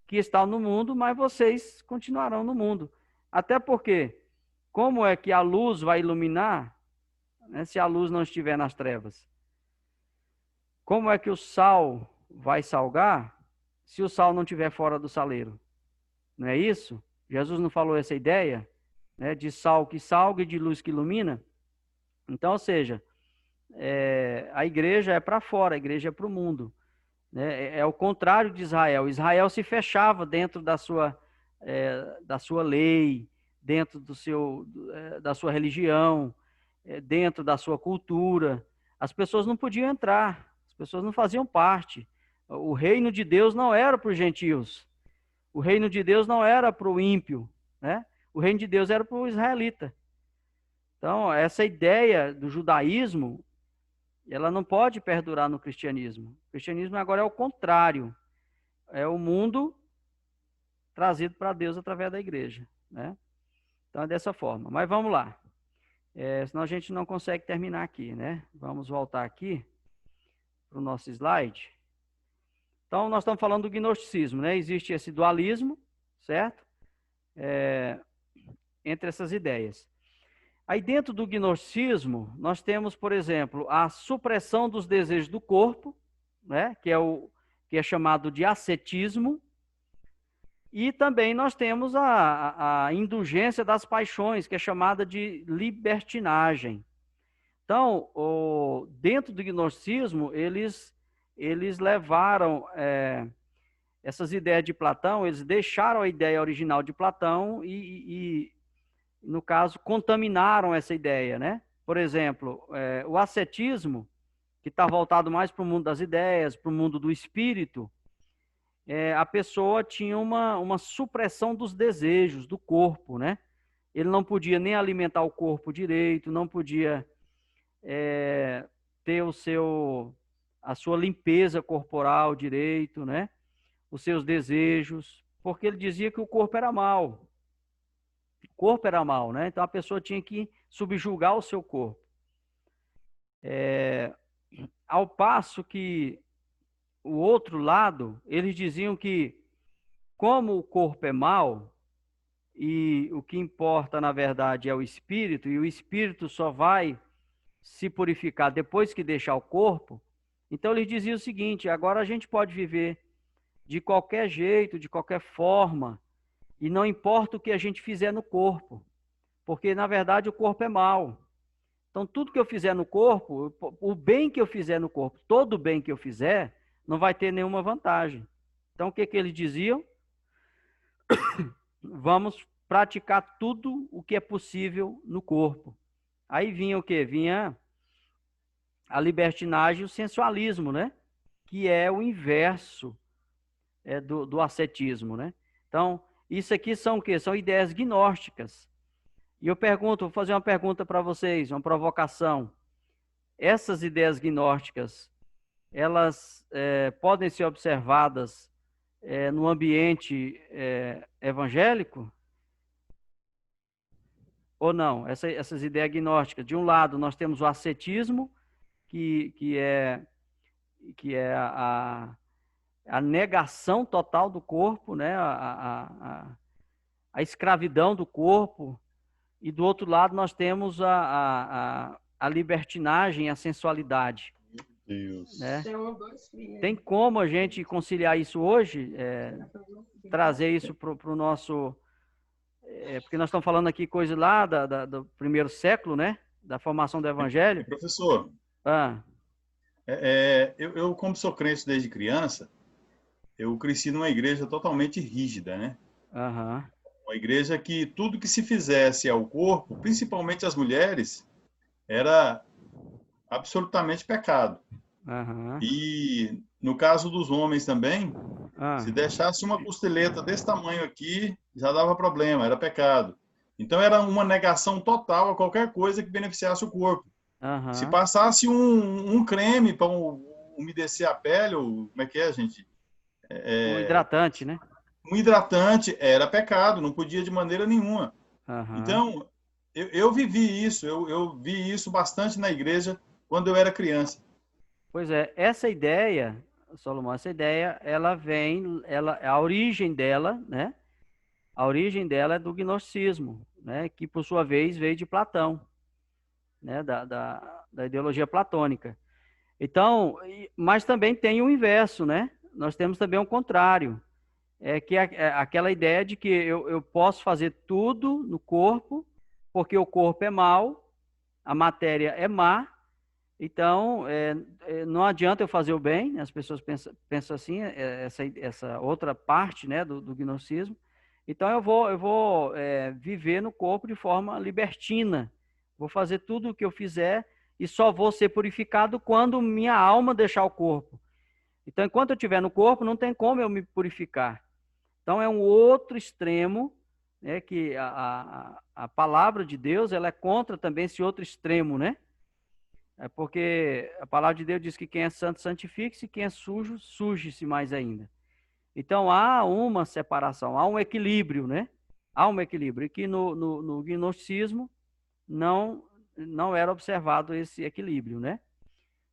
que está no mundo, mas vocês continuarão no mundo. Até porque, como é que a luz vai iluminar, né, se a luz não estiver nas trevas? Como é que o sal vai salgar se o sal não estiver fora do saleiro? Não é isso? Jesus não falou essa ideia, né, de sal que salga e de luz que ilumina? Então, ou seja, a igreja é para fora, a igreja é para o mundo. Né? É o contrário de Israel. Israel se fechava dentro da sua lei, dentro da sua religião, dentro da sua cultura. As pessoas não podiam entrar, as pessoas não faziam parte. O reino de Deus não era para os gentios. O reino de Deus não era para o ímpio, né? O reino de Deus era para o israelita. Então, essa ideia do judaísmo, ela não pode perdurar no cristianismo. O cristianismo agora é o contrário. É o mundo trazido para Deus através da igreja, né? Então, é dessa forma. Mas vamos lá. Senão a gente não consegue terminar aqui, né? Vamos voltar aqui para o nosso slide. Então, nós estamos falando do gnosticismo, né? Existe esse dualismo, certo? Entre essas ideias. Aí, dentro do gnosticismo, nós temos, por exemplo, a supressão dos desejos do corpo, né? Que é chamado de ascetismo. E também nós temos a indulgência das paixões, que é chamada de libertinagem. Então, dentro do gnosticismo, eles levaram essas ideias de Platão, eles deixaram a ideia original de Platão e no caso, contaminaram essa ideia, né? Por exemplo, o ascetismo, que está voltado mais para o mundo das ideias, para o mundo do espírito, a pessoa tinha uma supressão dos desejos do corpo, né? Ele não podia nem alimentar o corpo direito, não podia ter a sua limpeza corporal direito, né? Os seus desejos, porque ele dizia que o corpo era mau. O corpo era mau, né? Então a pessoa tinha que subjugar o seu corpo. Ao passo que o outro lado, eles diziam que, como o corpo é mau, e o que importa, na verdade, é o espírito, e o espírito só vai se purificar depois que deixar o corpo, então ele dizia o seguinte: agora a gente pode viver de qualquer jeito, de qualquer forma, e não importa o que a gente fizer no corpo, porque na verdade o corpo é mau. Então tudo que eu fizer no corpo, o bem que eu fizer no corpo, todo o bem que eu fizer, não vai ter nenhuma vantagem. Então o que eles diziam? Vamos praticar tudo o que é possível no corpo. Aí vinha o quê? Vinha a libertinagem e o sensualismo, né? Que é o inverso do ascetismo, né? Então, isso aqui são o quê? São ideias gnósticas. E eu pergunto, vou fazer uma pergunta para vocês, uma provocação. Essas ideias gnósticas, elas podem ser observadas no ambiente evangélico? Ou não? Essas ideias gnósticas. De um lado, nós temos o ascetismo, que é a negação total do corpo, né? A escravidão do corpo. E do outro lado, nós temos a libertinagem, a sensualidade. Deus. Né? Tem como a gente conciliar isso hoje? Trazer isso para o nosso... porque nós estamos falando aqui coisa lá do primeiro século, né? Da formação do Evangelho. Professor, eu, como sou crente desde criança, eu cresci numa igreja totalmente rígida, né? Uhum. Uma igreja que tudo que se fizesse ao corpo, principalmente as mulheres, era absolutamente pecado. Uhum. E no caso dos homens também, se deixasse uma costeleta desse tamanho aqui, já dava problema, era pecado. Então era uma negação total a qualquer coisa que beneficiasse o corpo. Uhum. Se passasse um creme para umedecer a pele, ou como é que é, gente? Um hidratante, né? Um hidratante era pecado, não podia de maneira nenhuma. Uhum. Então, eu vivi isso, eu vi isso bastante na igreja quando eu era criança. Pois é, essa ideia, Salomão, essa ideia, a origem dela, né? A origem dela é do gnosticismo, né? Que por sua vez veio de Platão, né? Da ideologia platônica. Então, mas também tem o inverso, né? Nós temos também o contrário, que é aquela ideia de que eu posso fazer tudo no corpo, porque o corpo é mau, a matéria é má. Então, não adianta eu fazer o bem, as pessoas pensam assim, essa outra parte, né, do gnosticismo. Então, eu vou viver no corpo de forma libertina, vou fazer tudo o que eu fizer e só vou ser purificado quando minha alma deixar o corpo. Então, enquanto eu estiver no corpo, não tem como eu me purificar. Então, é um outro extremo, né, que a palavra de Deus ela é contra também esse outro extremo, né? Porque a palavra de Deus diz que quem é santo, santifique-se, e quem é sujo, suje-se mais ainda. Então, há uma separação, há um equilíbrio, né? Há um equilíbrio. E que no gnosticismo não era observado esse equilíbrio, né?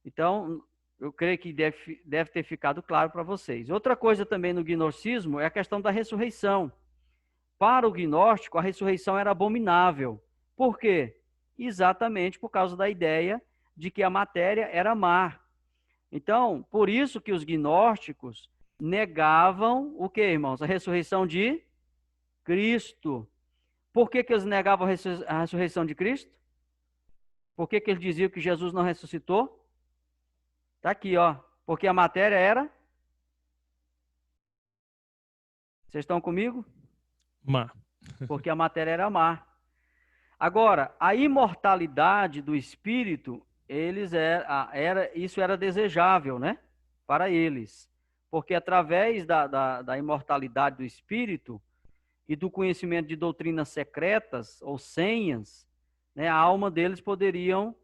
Então, eu creio que deve ter ficado claro para vocês. Outra coisa também no gnosticismo é a questão da ressurreição. Para o gnóstico, a ressurreição era abominável. Por quê? Exatamente por causa da ideia de que a matéria era má. Então, por isso que os gnósticos negavam o que, irmãos? A ressurreição de Cristo. Por que eles negavam a ressurreição de Cristo? Por que eles diziam que Jesus não ressuscitou? Está aqui, ó. Porque a matéria era... Vocês estão comigo? Má. Porque a matéria era má. Agora, a imortalidade do espírito, isso era desejável, né? Para eles. Porque através da imortalidade do espírito e do conhecimento de doutrinas secretas ou senhas, né, a alma deles poderia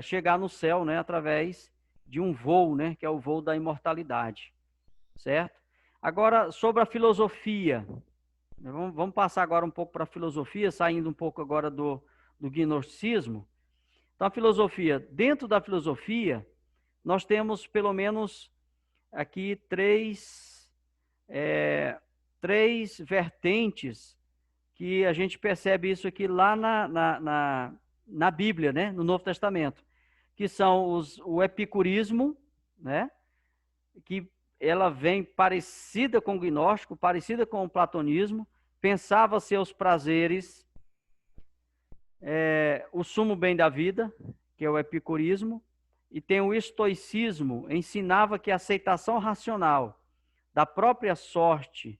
chegar no céu, né, através de um voo, né, que é o voo da imortalidade. Certo? Agora, sobre a filosofia. Vamos passar agora um pouco para a filosofia, saindo um pouco agora do gnosticismo. Então, a filosofia, dentro da filosofia, nós temos pelo menos aqui três três vertentes que a gente percebe isso aqui lá na Bíblia, né? No Novo Testamento, que são o epicurismo, né? Que ela vem parecida com o gnóstico, parecida com o platonismo, pensava seus prazeres, o sumo bem da vida, que é o epicurismo, e tem o estoicismo, ensinava que a aceitação racional da própria sorte,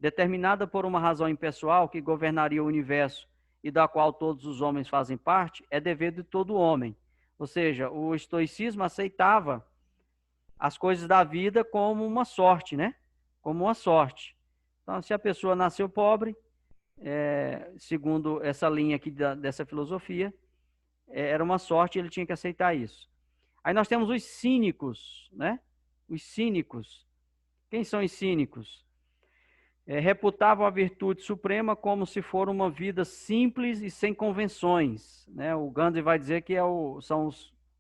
determinada por uma razão impessoal que governaria o universo e da qual todos os homens fazem parte, é dever de todo homem. Ou seja, o estoicismo aceitava as coisas da vida como uma sorte, né? Como uma sorte. Então, se a pessoa nasceu pobre, segundo essa linha aqui dessa filosofia, era uma sorte, ele tinha que aceitar isso. Aí nós temos os cínicos, né? Os cínicos. Quem são os cínicos? Reputavam a virtude suprema como se for uma vida simples e sem convenções, né? O Gandhi vai dizer que são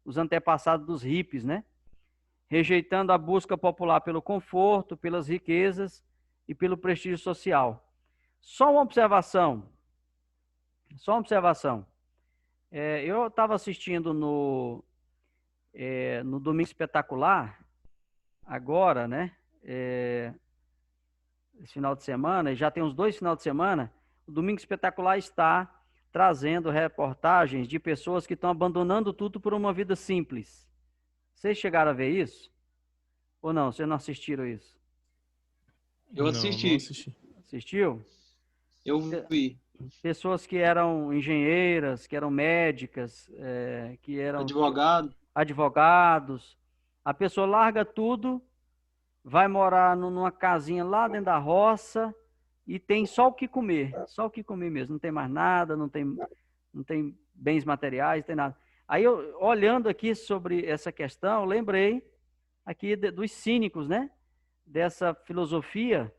os antepassados dos hippies, né? Rejeitando a busca popular pelo conforto, pelas riquezas e pelo prestígio social. Só uma observação. Eu estava assistindo no Domingo Espetacular, agora, né? Esse final de semana, e já tem uns 2 finais de semana, o Domingo Espetacular está trazendo reportagens de pessoas que estão abandonando tudo por uma vida simples. Vocês chegaram a ver isso? Ou não? Vocês não assistiram isso? Eu assisti. Não assisti. Assistiu? Eu vi. Pessoas que eram engenheiras, que eram médicas, que eram advogados. A pessoa larga tudo, vai morar numa casinha lá dentro da roça e tem só o que comer mesmo. Não tem mais nada, não tem bens materiais, não tem nada. Aí eu, olhando aqui sobre essa questão, lembrei aqui dos cínicos, né? Dessa filosofia,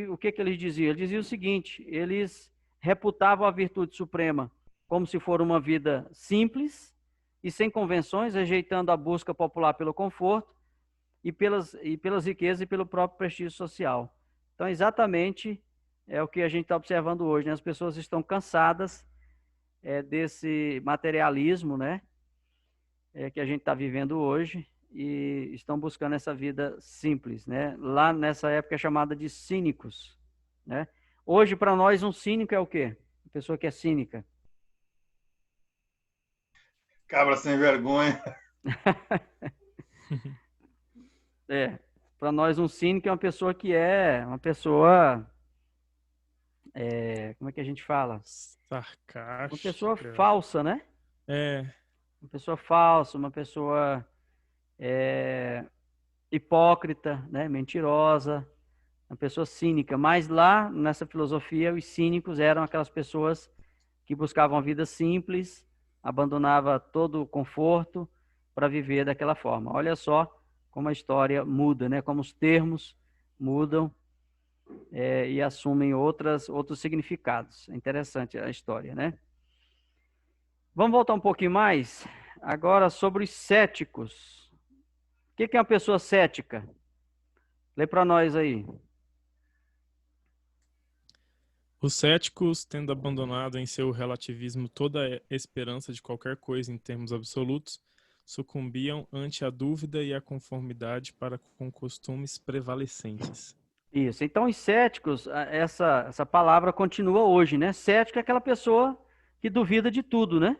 o que eles diziam? Eles diziam o seguinte: eles reputavam a virtude suprema como se for uma vida simples e sem convenções, rejeitando a busca popular pelo conforto e pelas riquezas e pelo próprio prestígio social. Então, exatamente é o que a gente está observando hoje, né? As pessoas estão cansadas desse materialismo, né? Que a gente está vivendo hoje, e estão buscando essa vida simples, né? Lá nessa época é chamada de cínicos, né? Hoje, para nós, um cínico é o quê? A pessoa que é cínica. Cabra sem vergonha. Para nós, um cínico é uma pessoa que como é que a gente fala? Sarcástica. Uma pessoa falsa, né? Uma pessoa falsa, uma pessoa hipócrita, né? Mentirosa, uma pessoa cínica. Mas lá, nessa filosofia, os cínicos eram aquelas pessoas que buscavam a vida simples, abandonava todo o conforto para viver daquela forma. Olha só como a história muda, né? Como os termos mudam e assumem outros significados. É interessante a história, né? Vamos voltar um pouquinho mais agora sobre os céticos. O que é uma pessoa cética? Lê para nós aí. Os céticos, tendo abandonado em seu relativismo toda a esperança de qualquer coisa em termos absolutos, sucumbiam ante a dúvida e a conformidade para com costumes prevalecentes. Isso. Então, os céticos, essa palavra continua hoje, né? Cético é aquela pessoa que duvida de tudo, né?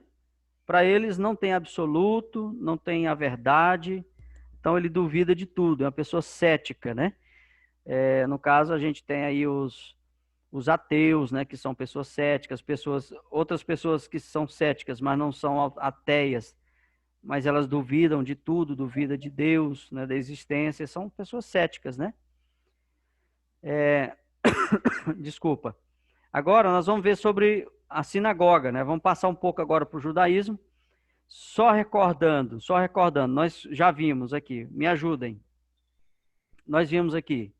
Para eles não tem absoluto, não tem a verdade, então ele duvida de tudo, é uma pessoa cética, né? No caso, a gente tem aí os ateus, né? Que são pessoas céticas, outras pessoas que são céticas, mas não são ateias, mas elas duvidam de tudo, duvidam de Deus, né? Da existência, são pessoas céticas, né? Desculpa. Agora nós vamos ver sobre a sinagoga, né? Vamos passar um pouco agora para o judaísmo. Só recordando, nós já vimos aqui, me ajudem. Nós vimos aqui,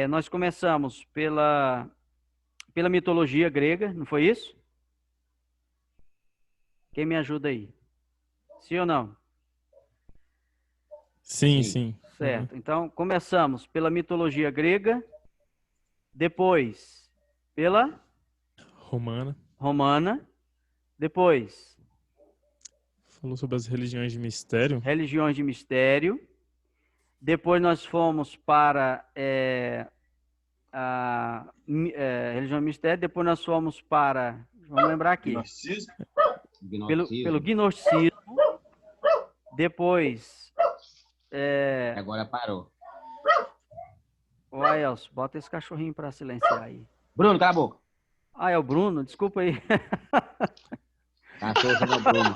nós começamos pela mitologia grega, não foi isso? Quem me ajuda aí? Sim ou não? Sim. Certo. Então, começamos pela mitologia grega, depois pela Romana. Depois, Falou sobre as religiões de mistério. religiões de mistério. Depois nós fomos para religião de mistério. Depois nós fomos para, vamos lembrar aqui, Gnosticismo? pelo gnosticismo. Depois, Agora parou. ô Elcio, bota esse cachorrinho para silenciar aí. Bruno, cala a boca. Ah, é o Bruno, desculpa aí. Cachorro chama Bruno.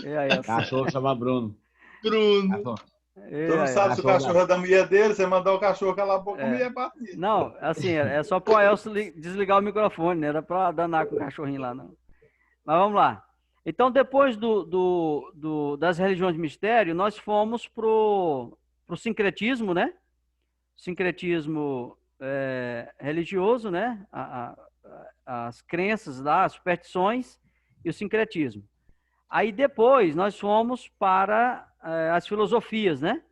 Elcio. Cachorro chama Bruno. Bruno. Cachorro. Tu não sabe se o cachorro é da mulher dele, você mandar o cachorro calar a boca, a mulher bate. Não, assim, é só pro Elcio desligar o microfone, não era para danar com o cachorrinho lá, não. Mas vamos lá. Então, depois das religiões de mistério, nós fomos pro sincretismo, né? Sincretismo religioso, né? As crenças lá, as superstições e o sincretismo. Aí depois nós fomos para as filosofias, né?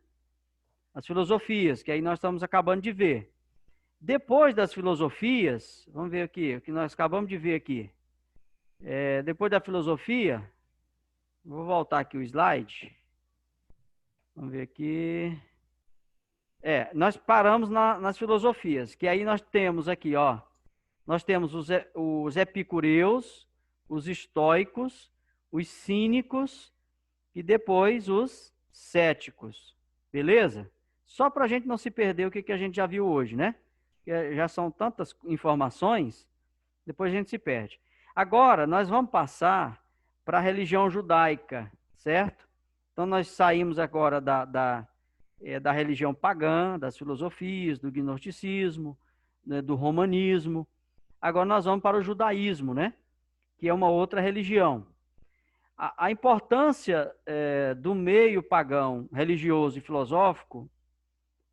As filosofias, que aí nós estamos acabando de ver. Depois das filosofias, vamos ver aqui, o que nós acabamos de ver aqui. Depois da filosofia, vou voltar aqui o slide. Vamos ver aqui. Nós paramos nas filosofias, que aí nós temos aqui, ó. Nós temos os epicureus, os estoicos, os cínicos e depois os céticos. Beleza? Só para a gente não se perder o que a gente já viu hoje, né? Que já são tantas informações, depois a gente se perde. Agora, nós vamos passar para a religião judaica, certo? Então, nós saímos agora da religião pagã, das filosofias, do gnosticismo, né, do romanismo. Agora nós vamos para o judaísmo, né? Que é uma outra religião. A importância do meio pagão religioso e filosófico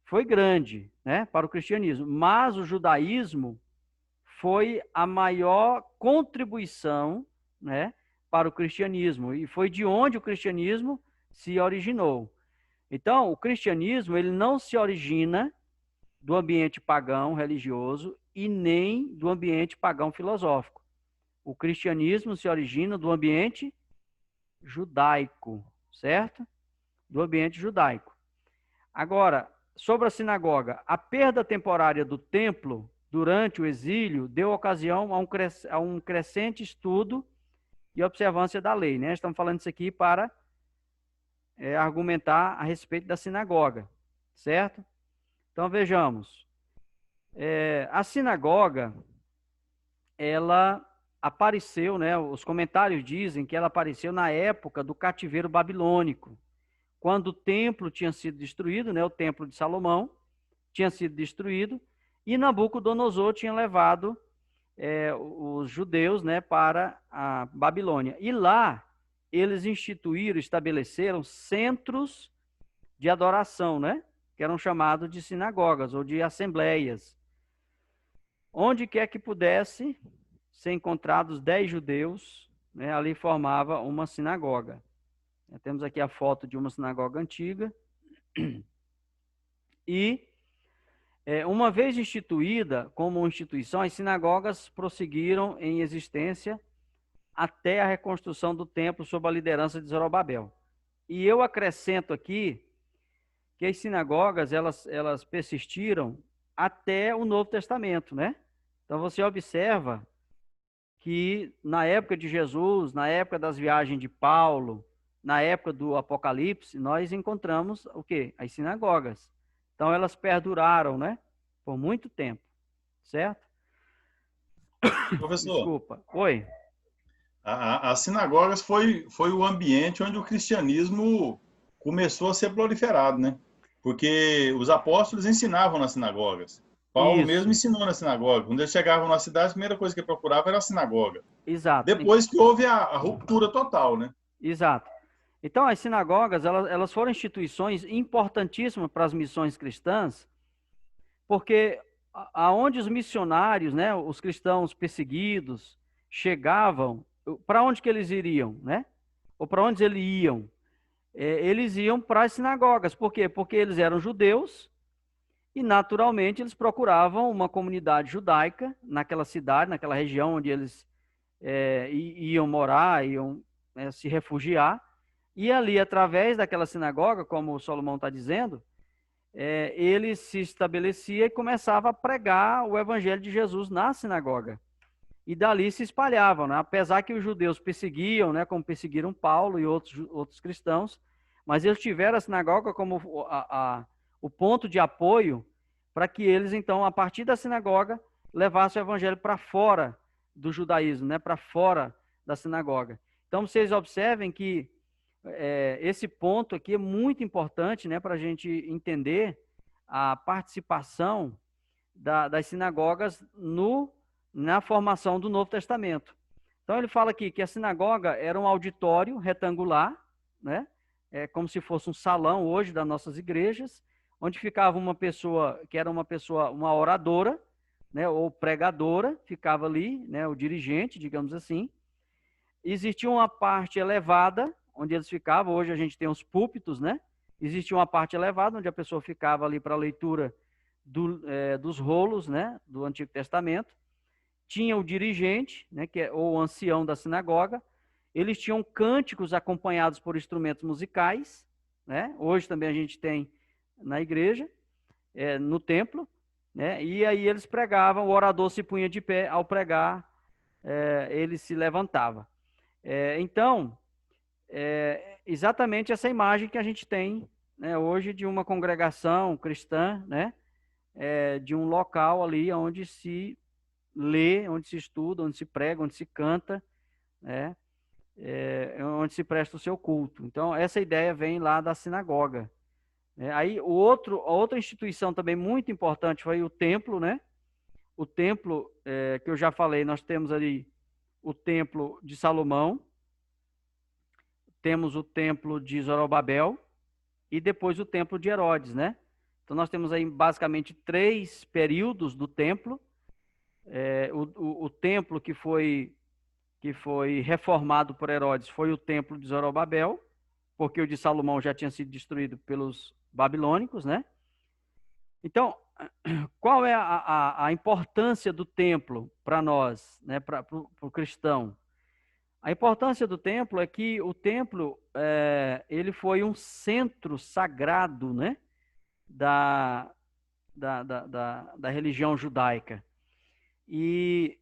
foi grande, né, para o cristianismo, mas o judaísmo foi a maior contribuição, né, para o cristianismo, e foi de onde o cristianismo se originou. Então, o cristianismo ele não se origina do ambiente pagão religioso e nem do ambiente pagão filosófico. O cristianismo se origina do ambiente judaico, certo? Do ambiente judaico. Agora, sobre a sinagoga, a perda temporária do templo durante o exílio deu ocasião a um crescente estudo e observância da lei, né? Estamos falando isso aqui para argumentar a respeito da sinagoga, certo? Então, vejamos. A sinagoga, ela apareceu, né? Os comentários dizem que ela apareceu na época do cativeiro babilônico, quando o templo tinha sido destruído, né? O templo de Salomão tinha sido destruído, e Nabucodonosor tinha levado os judeus, né, para a Babilônia. E lá, eles estabeleceram centros de adoração, né? Que eram chamados de sinagogas ou de assembleias. Onde quer que pudesse ser encontrados 10 judeus, né, ali formava uma sinagoga. Temos aqui a foto de uma sinagoga antiga. E, uma vez instituída como instituição, as sinagogas prosseguiram em existência até a reconstrução do templo sob a liderança de Zorobabel. E eu acrescento aqui que as sinagogas, elas persistiram até o Novo Testamento, né? Então, você observa que na época de Jesus, na época das viagens de Paulo, na época do Apocalipse, nós encontramos o quê? As sinagogas. Então, elas perduraram, né? Por muito tempo, certo? Professor, Desculpa. Oi. As sinagogas foi o ambiente onde o cristianismo começou a ser proliferado, né? Porque os apóstolos ensinavam nas sinagogas. Paulo mesmo ensinou na sinagoga. Quando eles chegavam na cidade, a primeira coisa que ele procurava era a sinagoga. Exato. Depois que houve a ruptura total, né? Exato. Então, as sinagogas, elas foram instituições importantíssimas para as missões cristãs, porque aonde os missionários, né, os cristãos perseguidos, chegavam, para onde que eles iriam, né? Ou para onde eles iam? Eles iam para as sinagogas. Por quê? Porque eles eram judeus e, naturalmente, eles procuravam uma comunidade judaica naquela cidade, naquela região onde eles iam morar, iam se refugiar, e ali, através daquela sinagoga, como o Salomão está dizendo, ele se estabelecia e começava a pregar o evangelho de Jesus na sinagoga. E dali se espalhavam, né? Apesar que os judeus perseguiam, né, como perseguiram Paulo e outros cristãos, mas eles tiveram a sinagoga como o ponto de apoio para que eles, então, a partir da sinagoga, levassem o evangelho para fora do judaísmo, né, para fora da sinagoga. Então, vocês observem que esse ponto aqui é muito importante, né, para a gente entender a participação das sinagogas na formação do Novo Testamento. Então, ele fala aqui que a sinagoga era um auditório retangular, né, como se fosse um salão hoje das nossas igrejas, onde ficava uma pessoa que era uma oradora, né, ou pregadora, ficava ali, né, o dirigente, digamos assim. Existia uma parte elevada, onde eles ficavam, hoje a gente tem os púlpitos, né? Existia uma parte elevada, onde a pessoa ficava ali para a leitura dos rolos, né, do Antigo Testamento. Tinha o dirigente, né, ou o ancião da sinagoga. Eles tinham cânticos acompanhados por instrumentos musicais, né? Hoje também a gente tem na igreja, no templo, né? E aí eles pregavam, o orador se punha de pé, ao pregar, ele se levantava. Então, exatamente essa imagem que a gente tem, né, hoje de uma congregação cristã, né, de um local ali onde se lê, onde se estuda, onde se prega, onde se canta, né, onde se presta o seu culto. Então, essa ideia vem lá da sinagoga. Aí, a outra instituição também muito importante foi o templo, né? O templo, que eu já falei, nós temos ali o templo de Salomão, temos o templo de Zorobabel e depois o templo de Herodes, né? Então, nós temos aí basicamente 3 períodos do templo. O templo que foi reformado por Herodes foi o templo de Zorobabel, porque o de Salomão já tinha sido destruído pelos babilônicos, né? Então, qual é a importância do templo para nós, né, para o cristão? A importância do templo é que o templo ele foi um centro sagrado, né, da religião judaica. E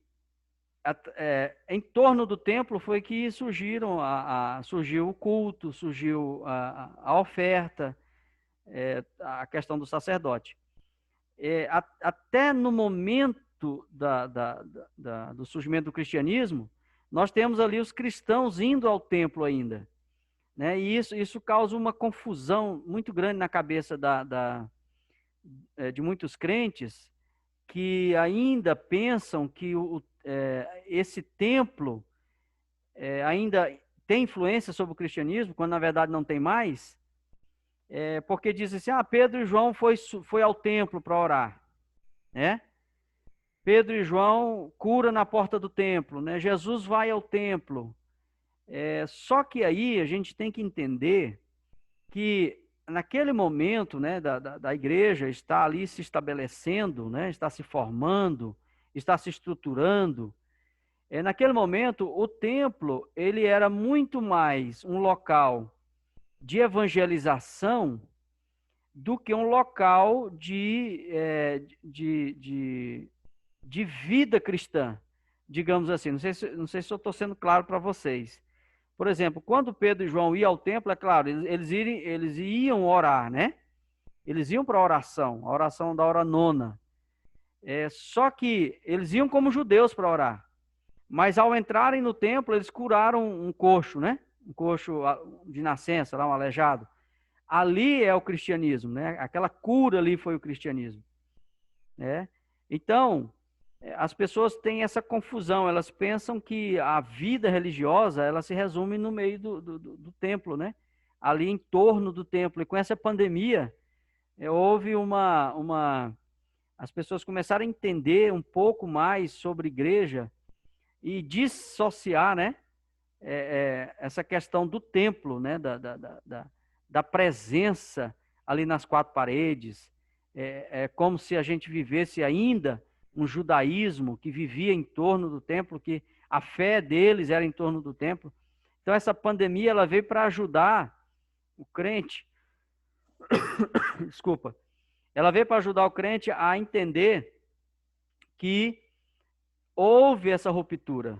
em torno do templo foi que surgiu o culto, surgiu a oferta, a questão do sacerdote. Até no momento do surgimento do cristianismo, nós temos ali os cristãos indo ao templo ainda, né? E isso causa uma confusão muito grande na cabeça de muitos crentes, que ainda pensam que esse templo ainda tem influência sobre o cristianismo, quando na verdade não tem mais, porque dizem assim, Pedro e João foi ao templo para orar, né? Pedro e João cura na porta do templo, né? Jesus vai ao templo. Só que aí a gente tem que entender que naquele momento, né, da igreja está ali se estabelecendo, né, está se formando, está se estruturando. Naquele momento, o templo ele era muito mais um local de evangelização do que um local de vida cristã, digamos assim. Não sei se eu estou sendo claro para vocês. Por exemplo, quando Pedro e João iam ao templo, é claro, eles iam orar, né? Eles iam para a oração da hora nona. Só que eles iam como judeus para orar. Mas ao entrarem no templo, eles curaram um coxo, né? Um coxo de nascença, lá, um aleijado. Ali é o cristianismo, né? Aquela cura ali foi o cristianismo, né? Então, as pessoas têm essa confusão, elas pensam que a vida religiosa, ela se resume no meio do templo, né? Ali em torno do templo. E com essa pandemia, houve as pessoas começaram a entender um pouco mais sobre igreja e dissociar, né? Essa questão do templo, né? Da presença ali nas 4 paredes. Como se a gente vivesse ainda um judaísmo que vivia em torno do templo, que a fé deles era em torno do templo. Então, essa pandemia ela veio para ajudar o crente, desculpa, ela veio para ajudar o crente a entender que houve essa ruptura.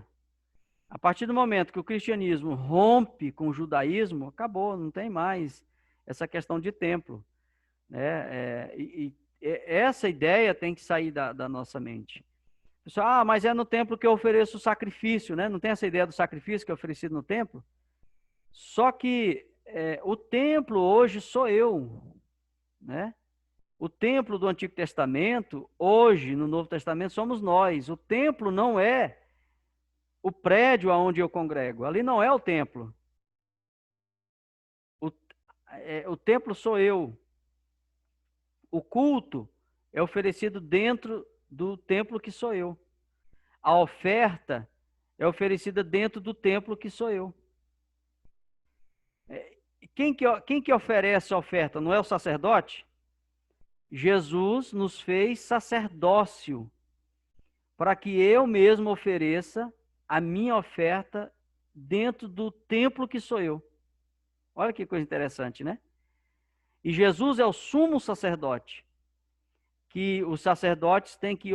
A partir do momento que o cristianismo rompe com o judaísmo, acabou, não tem mais essa questão de templo, né? Essa ideia tem que sair da nossa mente. Pessoal, mas é no templo que eu ofereço o sacrifício, né? Não tem essa ideia do sacrifício que é oferecido no templo? Só que o templo hoje sou eu, né? O templo do Antigo Testamento, hoje, no Novo Testamento, somos nós. O templo não é o prédio aonde eu congrego. Ali não é o templo. O templo sou eu. O culto é oferecido dentro do templo que sou eu. A oferta é oferecida dentro do templo que sou eu. Quem que oferece a oferta? Não é o sacerdote? Jesus nos fez sacerdócio para que eu mesmo ofereça a minha oferta dentro do templo que sou eu. Olha que coisa interessante, né? E Jesus é o sumo sacerdote, que os sacerdotes têm que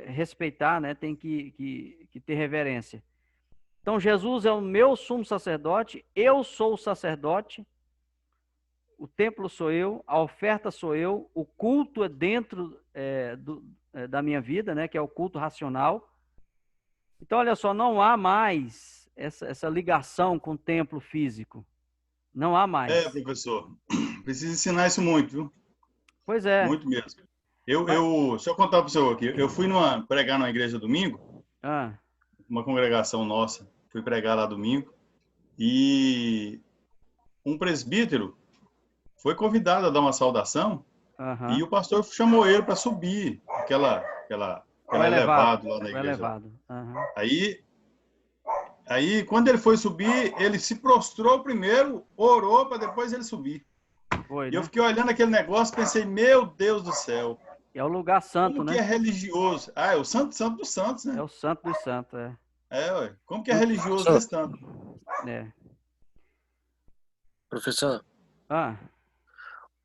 respeitar, né? Tem que ter reverência. Então, Jesus é o meu sumo sacerdote, eu sou o sacerdote, o templo sou eu, a oferta sou eu, o culto é dentro da minha vida, né? Que é o culto racional. Então, olha só, não há mais essa ligação com o templo físico. Não há mais. Professor, precisa ensinar isso muito, viu? Pois é. Muito mesmo. Deixa eu contar para o senhor aqui. Eu fui pregar numa igreja domingo, uma congregação nossa. Fui pregar lá domingo. E um presbítero foi convidado a dar uma saudação. E o pastor chamou ele para subir aquela elevado lá na igreja. Elevado. Aí, quando ele foi subir, ele se prostrou primeiro, orou para depois ele subir. Foi, e né? eu fiquei olhando aquele negócio e pensei, meu Deus do céu. É o lugar santo, como né? Como que é religioso? É o santo dos santos, né? É o santo dos santos, ué. Como que é religioso desse tanto? Professor,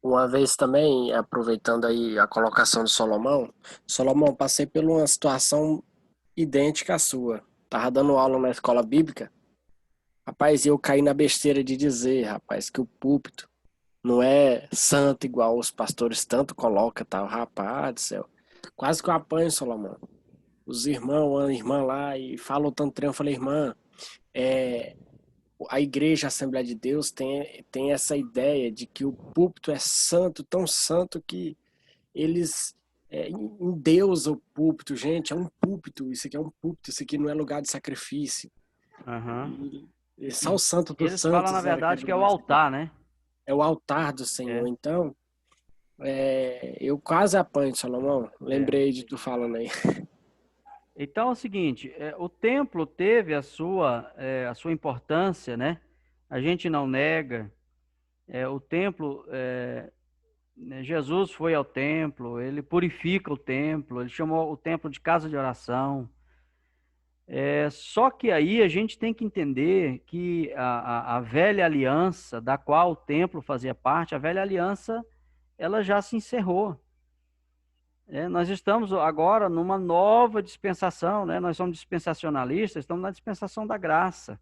uma vez também, aproveitando aí a colocação de Salomão, passei por uma situação idêntica à sua. Tava dando aula na escola bíblica, rapaz, e eu caí na besteira de dizer, rapaz, que o púlpito não é santo igual os pastores tanto colocam, tal. Rapaz do céu, quase que eu apanho, Salomão. Os irmãos, a irmã lá, e falam tanto trem, eu falei, irmã, a igreja, a Assembleia de Deus tem essa ideia de que o púlpito é santo, tão santo que eles endeusam o púlpito. Gente, é um púlpito, isso aqui é um púlpito, isso aqui não é lugar de sacrifício. E só o santo dos santos. Eles falam, na verdade, que é o altar, né? É o altar do Senhor. Então, eu quase apanho, Salomão. Lembrei de tu falando aí. Então é o seguinte, o templo teve a sua importância, né? A gente não nega. O templo, Jesus foi ao templo, ele purifica o templo, ele chamou o templo de casa de oração. Só que aí a gente tem que entender que a velha aliança, da qual o templo fazia parte, a velha aliança, ela já se encerrou. Nós estamos agora numa nova dispensação, né? Nós somos dispensacionalistas, estamos na dispensação da graça.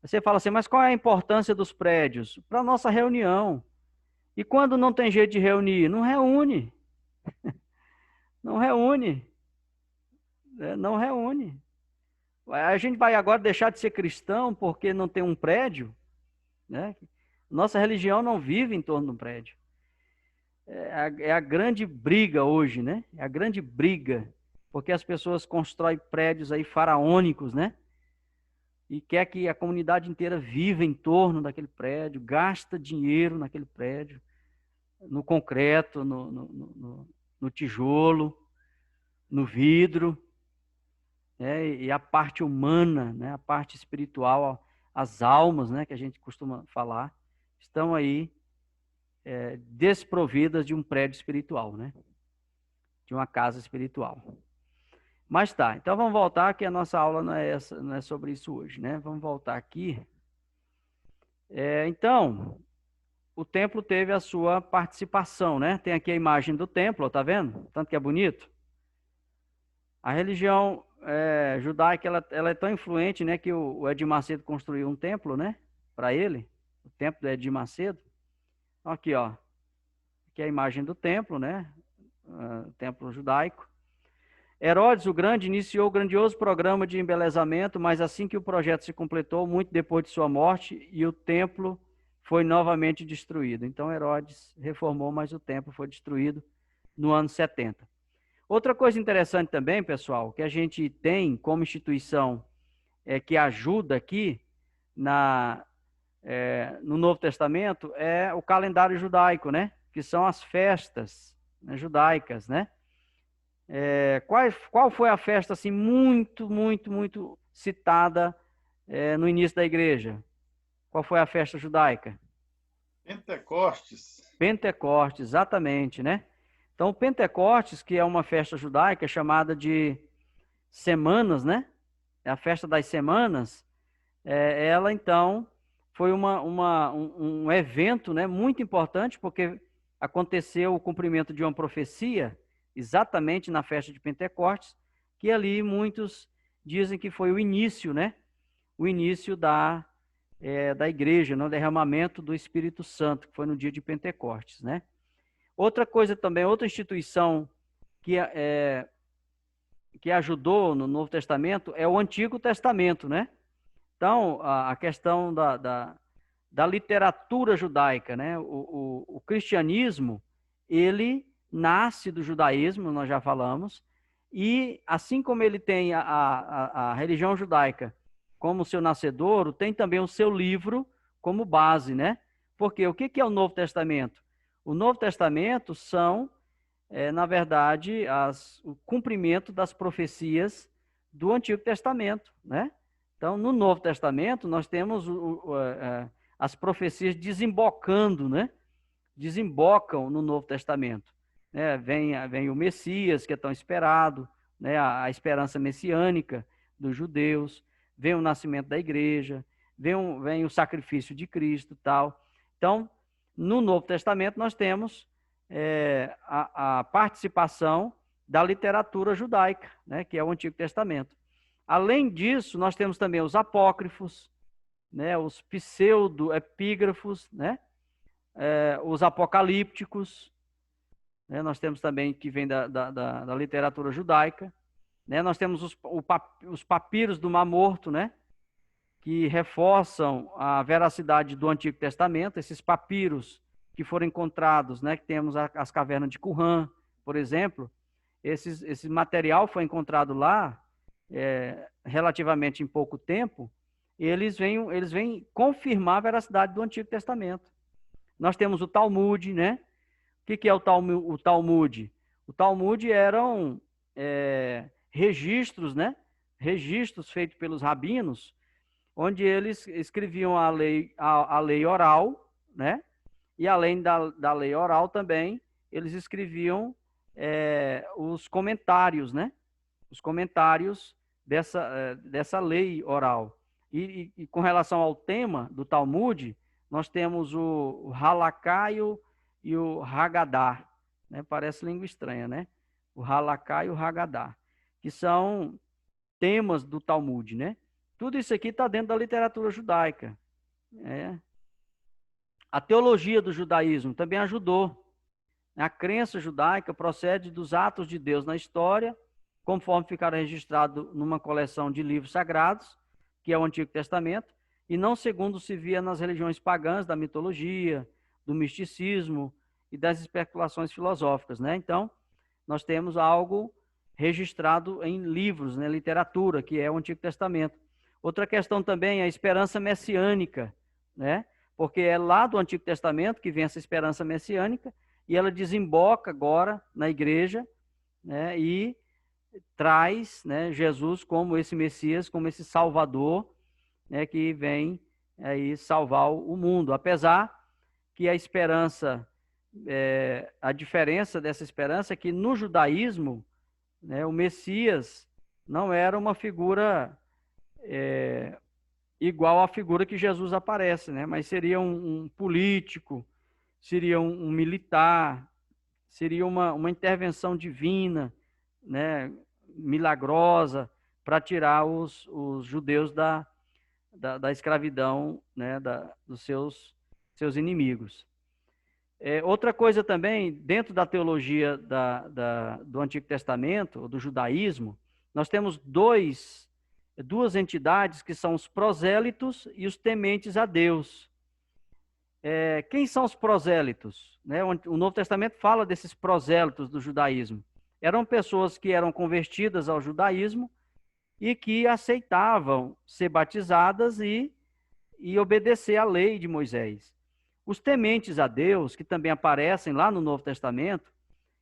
Você fala assim, mas qual é a importância dos prédios? Para a nossa reunião. E quando não tem jeito de reunir? Não reúne. Não reúne. Não reúne. A gente vai agora deixar de ser cristão porque não tem um prédio? Né? Nossa religião não vive em torno de um prédio. É a grande briga hoje, né? É a grande briga, porque as pessoas constroem prédios aí faraônicos, né? E quer que a comunidade inteira viva em torno daquele prédio, gasta dinheiro naquele prédio, no concreto, no tijolo, no vidro, né? E a parte humana, né? A parte espiritual, as almas, né? Que a gente costuma falar, estão aí desprovidas de um prédio espiritual, né? De uma casa espiritual. Mas tá, então vamos voltar, que a nossa aula não é essa, não é sobre isso hoje, né? Vamos voltar aqui. Então, o templo teve a sua participação, né? Tem aqui a imagem do templo, tá vendo? Tanto que é bonito. A religião judaica, ela é tão influente, né, que o Edir Macedo construiu um templo, né, para ele, o templo do Edir Macedo. Aqui, ó, aqui é a imagem do templo, né, o templo judaico. Herodes o Grande iniciou o grandioso programa de embelezamento, mas assim que o projeto se completou, muito depois de sua morte, e o templo foi novamente destruído. Então Herodes reformou, mas o templo foi destruído no ano 70. Outra coisa interessante também, pessoal, que a gente tem como instituição que ajuda aqui no Novo Testamento é o calendário judaico, né? Que são as festas, né, judaicas, né? Qual foi a festa assim muito citada no início da igreja? Qual foi a festa judaica? Pentecostes. Pentecostes, exatamente, né? Então, o Pentecostes, que é uma festa judaica chamada de Semanas, né? É a festa das semanas. Ela, então, foi um evento, né, muito importante, porque aconteceu o cumprimento de uma profecia, exatamente na festa de Pentecostes, que ali muitos dizem que foi o início, né? O início da igreja, no derramamento do Espírito Santo, que foi no dia de Pentecostes, né? Outra coisa também, outra instituição que ajudou no Novo Testamento é o Antigo Testamento, né? Então, a questão da literatura judaica, né? O cristianismo, ele nasce do judaísmo, nós já falamos, e assim como ele tem a religião judaica como seu nascedouro, tem também o seu livro como base, né? Porque o que é o Novo Testamento? O Novo Testamento são, na verdade, o cumprimento das profecias do Antigo Testamento, né? Então, no Novo Testamento, nós temos as profecias desembocando, né? Desembocam no Novo Testamento. Né? Vem o Messias, que é tão esperado, né? A esperança messiânica dos judeus, vem o nascimento da igreja, vem o sacrifício de Cristo e tal. Então, no Novo Testamento, nós temos a participação da literatura judaica, né? Que é o Antigo Testamento. Além disso, nós temos também os apócrifos, né? Os pseudo-epígrafos, né? Os apocalípticos, né? Nós temos também que vem da literatura judaica, né? Nós temos os papiros do Mar Morto, né? Que reforçam a veracidade do Antigo Testamento. Esses papiros que foram encontrados, né? Que temos as cavernas de Qumran, por exemplo. Esse material foi encontrado lá relativamente em pouco tempo. Eles vêm confirmar a veracidade do Antigo Testamento. Nós temos o Talmud, né? O que é o Talmud? O Talmud eram registros, né? Registros feitos pelos rabinos, onde eles escreviam a lei oral, né? E além da lei oral também, eles escreviam os comentários, né? Os comentários dessa lei oral. E com relação ao tema do Talmud, nós temos o Halaká e o Hagadá, né? Parece língua estranha, né? O Halaká e o Hagadá, que são temas do Talmud, né? Tudo isso aqui está dentro da literatura judaica. A teologia do judaísmo também ajudou. A crença judaica procede dos atos de Deus na história, conforme ficaram registrados numa coleção de livros sagrados, que é o Antigo Testamento, e não segundo se via nas religiões pagãs da mitologia, do misticismo e das especulações filosóficas, né? Então, nós temos algo registrado em livros, né? Literatura, que é o Antigo Testamento. Outra questão também é a esperança messiânica, né? Porque é lá do Antigo Testamento que vem essa esperança messiânica e ela desemboca agora na igreja, né? E traz, né, Jesus como esse Messias, como esse Salvador, né, que vem aí salvar o mundo. Apesar que a esperança, a diferença dessa esperança é que no judaísmo, né, o Messias, não era uma figura igual à figura que Jesus aparece, né? Mas seria um político, seria um militar, seria uma intervenção divina, né? Milagrosa, para tirar os judeus da escravidão, né? Dos seus inimigos. Outra coisa também, dentro da teologia do Antigo Testamento, do judaísmo, nós temos duas entidades que são os prosélitos e os tementes a Deus. Quem são os prosélitos? Né? O Novo Testamento fala desses prosélitos do judaísmo. Eram pessoas que eram convertidas ao judaísmo e que aceitavam ser batizadas e obedecer à lei de Moisés. Os tementes a Deus, que também aparecem lá no Novo Testamento,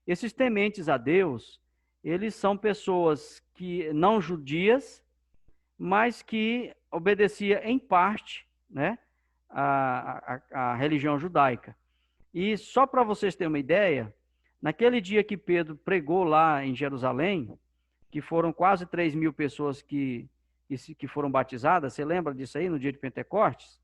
esses tementes a Deus, eles são pessoas que não judias, mas que obedeciam em parte, né, a religião judaica. E só para vocês terem uma ideia, naquele dia que Pedro pregou lá em Jerusalém, que foram quase 3.000 pessoas que foram batizadas, você lembra disso aí, no dia de Pentecostes?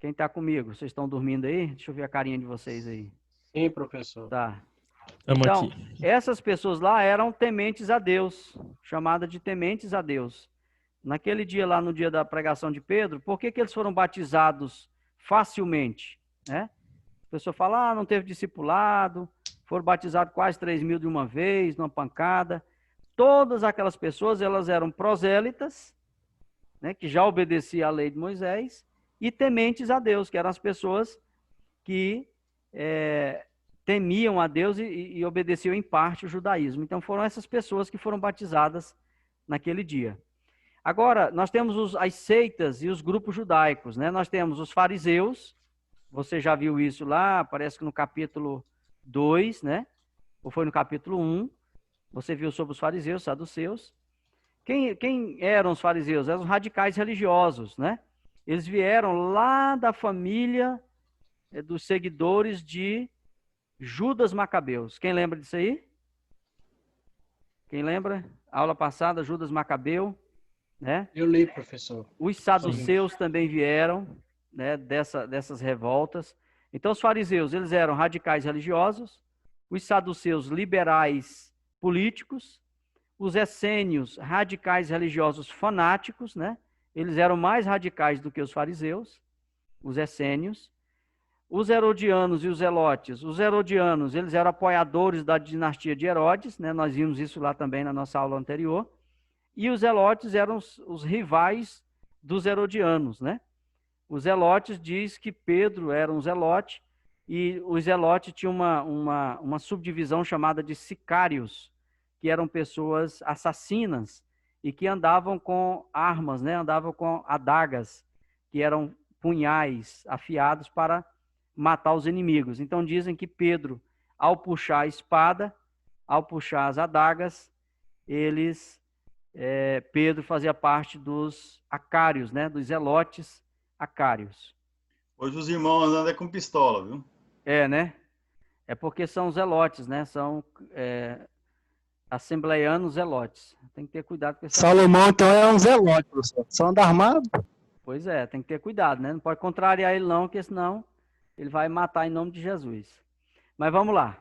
Quem está comigo? Vocês estão dormindo aí? Deixa eu ver a carinha de vocês aí. Sim, professor. Tá. Estamos Então, aqui. essas pessoas lá eram tementes a Deus, chamada de tementes a Deus. Naquele dia lá, no dia da pregação de Pedro, por que eles foram batizados facilmente? Né? A pessoa fala, não teve discipulado, foram batizados quase 3.000 de uma vez, numa pancada. Todas aquelas pessoas, elas eram prosélitas, né, que já obedeciam à lei de Moisés, e tementes a Deus, que eram as pessoas que temiam a Deus e obedeciam em parte o judaísmo. Então foram essas pessoas que foram batizadas naquele dia. Agora, nós temos as seitas e os grupos judaicos, né? Nós temos os fariseus, você já viu isso lá, parece que no capítulo 2, né? Ou foi no capítulo 1, você viu sobre os fariseus, saduceus. Quem eram os fariseus? Eram os radicais religiosos, né? Eles vieram lá da família dos seguidores de Judas Macabeus. Quem lembra disso aí? Quem lembra? Aula passada, Judas Macabeu, né? Eu li, professor. Os saduceus também vieram, né, dessas revoltas. Então, os fariseus, eles eram radicais religiosos, os saduceus, liberais políticos, os essênios, radicais religiosos fanáticos, né? Eles eram mais radicais do que os fariseus, os essênios. Os herodianos e os zelotes. Os herodianos, eles eram apoiadores da dinastia de Herodes, né? Nós vimos isso lá também na nossa aula anterior. E os zelotes eram os rivais dos herodianos, né? Os zelotes diz que Pedro era um zelote, e os zelotes tinham uma subdivisão chamada de sicários, que eram pessoas assassinas e que andavam com armas, né? Andavam com adagas, que eram punhais afiados para matar os inimigos. Então dizem que Pedro, ao puxar a espada, ao puxar as adagas, Pedro fazia parte dos acários, né? Dos zelotes acários. Hoje os irmãos andam com pistola, viu? Né? É porque são zelotes, né? São assembleianos zelotes. Tem que ter cuidado com esse Salomão, então, é um zelote, professor. Só anda armado. Pois é, tem que ter cuidado, né? Não pode contrariar ele não, porque senão ele vai matar em nome de Jesus. Mas vamos lá.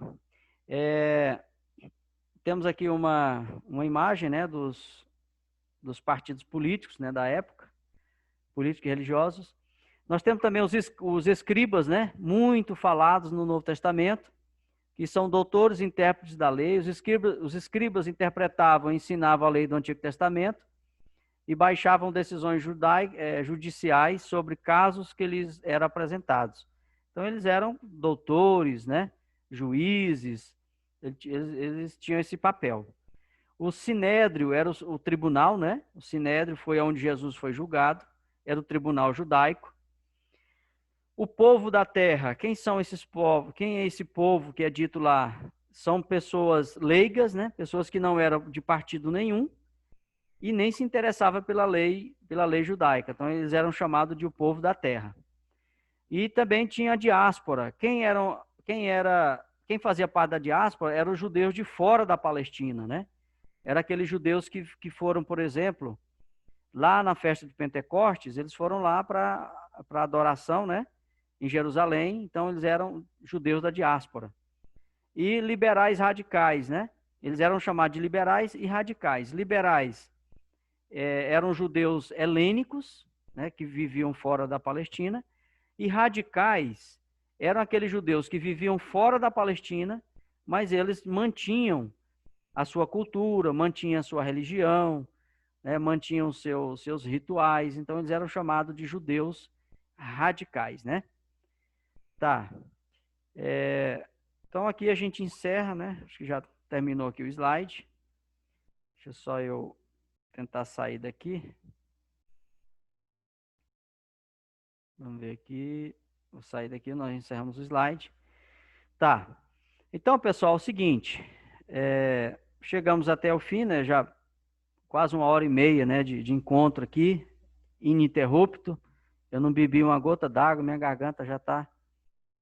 Temos aqui uma imagem, né, dos partidos políticos, né, da época, políticos e religiosos. Nós temos também os escribas, né, muito falados no Novo Testamento, que são doutores e intérpretes da lei. Os escribas interpretavam e ensinavam a lei do Antigo Testamento e baixavam decisões judiciais sobre casos que lhes eram apresentados. Então, eles eram doutores, né, juízes, eles tinham esse papel. O Sinédrio era o tribunal, né? O Sinédrio foi onde Jesus foi julgado, era o tribunal judaico. O povo da terra, quem são esses povos? Quem é esse povo que é dito lá? São pessoas leigas, né? Pessoas que não eram de partido nenhum e nem se interessavam pela lei judaica. Então, eles eram chamados de o povo da terra. E também tinha a diáspora. Quem fazia parte da diáspora eram os judeus de fora da Palestina, né? Era aqueles judeus que foram, por exemplo, lá na festa de Pentecostes, eles foram lá para adoração, né? Em Jerusalém, então eles eram judeus da diáspora. E liberais radicais, né? Eles eram chamados de liberais e radicais. Liberais eram judeus helênicos, né, que viviam fora da Palestina, e radicais eram aqueles judeus que viviam fora da Palestina, mas eles mantinham a sua cultura, mantinham a sua religião, né, mantinham seus rituais, então eles eram chamados de judeus radicais, né? Tá. Então aqui a gente encerra, né? Acho que já terminou aqui o slide. Deixa só eu tentar sair daqui. Vamos ver aqui. Vou sair daqui, nós encerramos o slide. Tá. Então, pessoal, é o seguinte. Chegamos até o fim, né? Já quase 1h30, né? De encontro aqui, ininterrupto. Eu não bebi uma gota d'água, minha garganta já está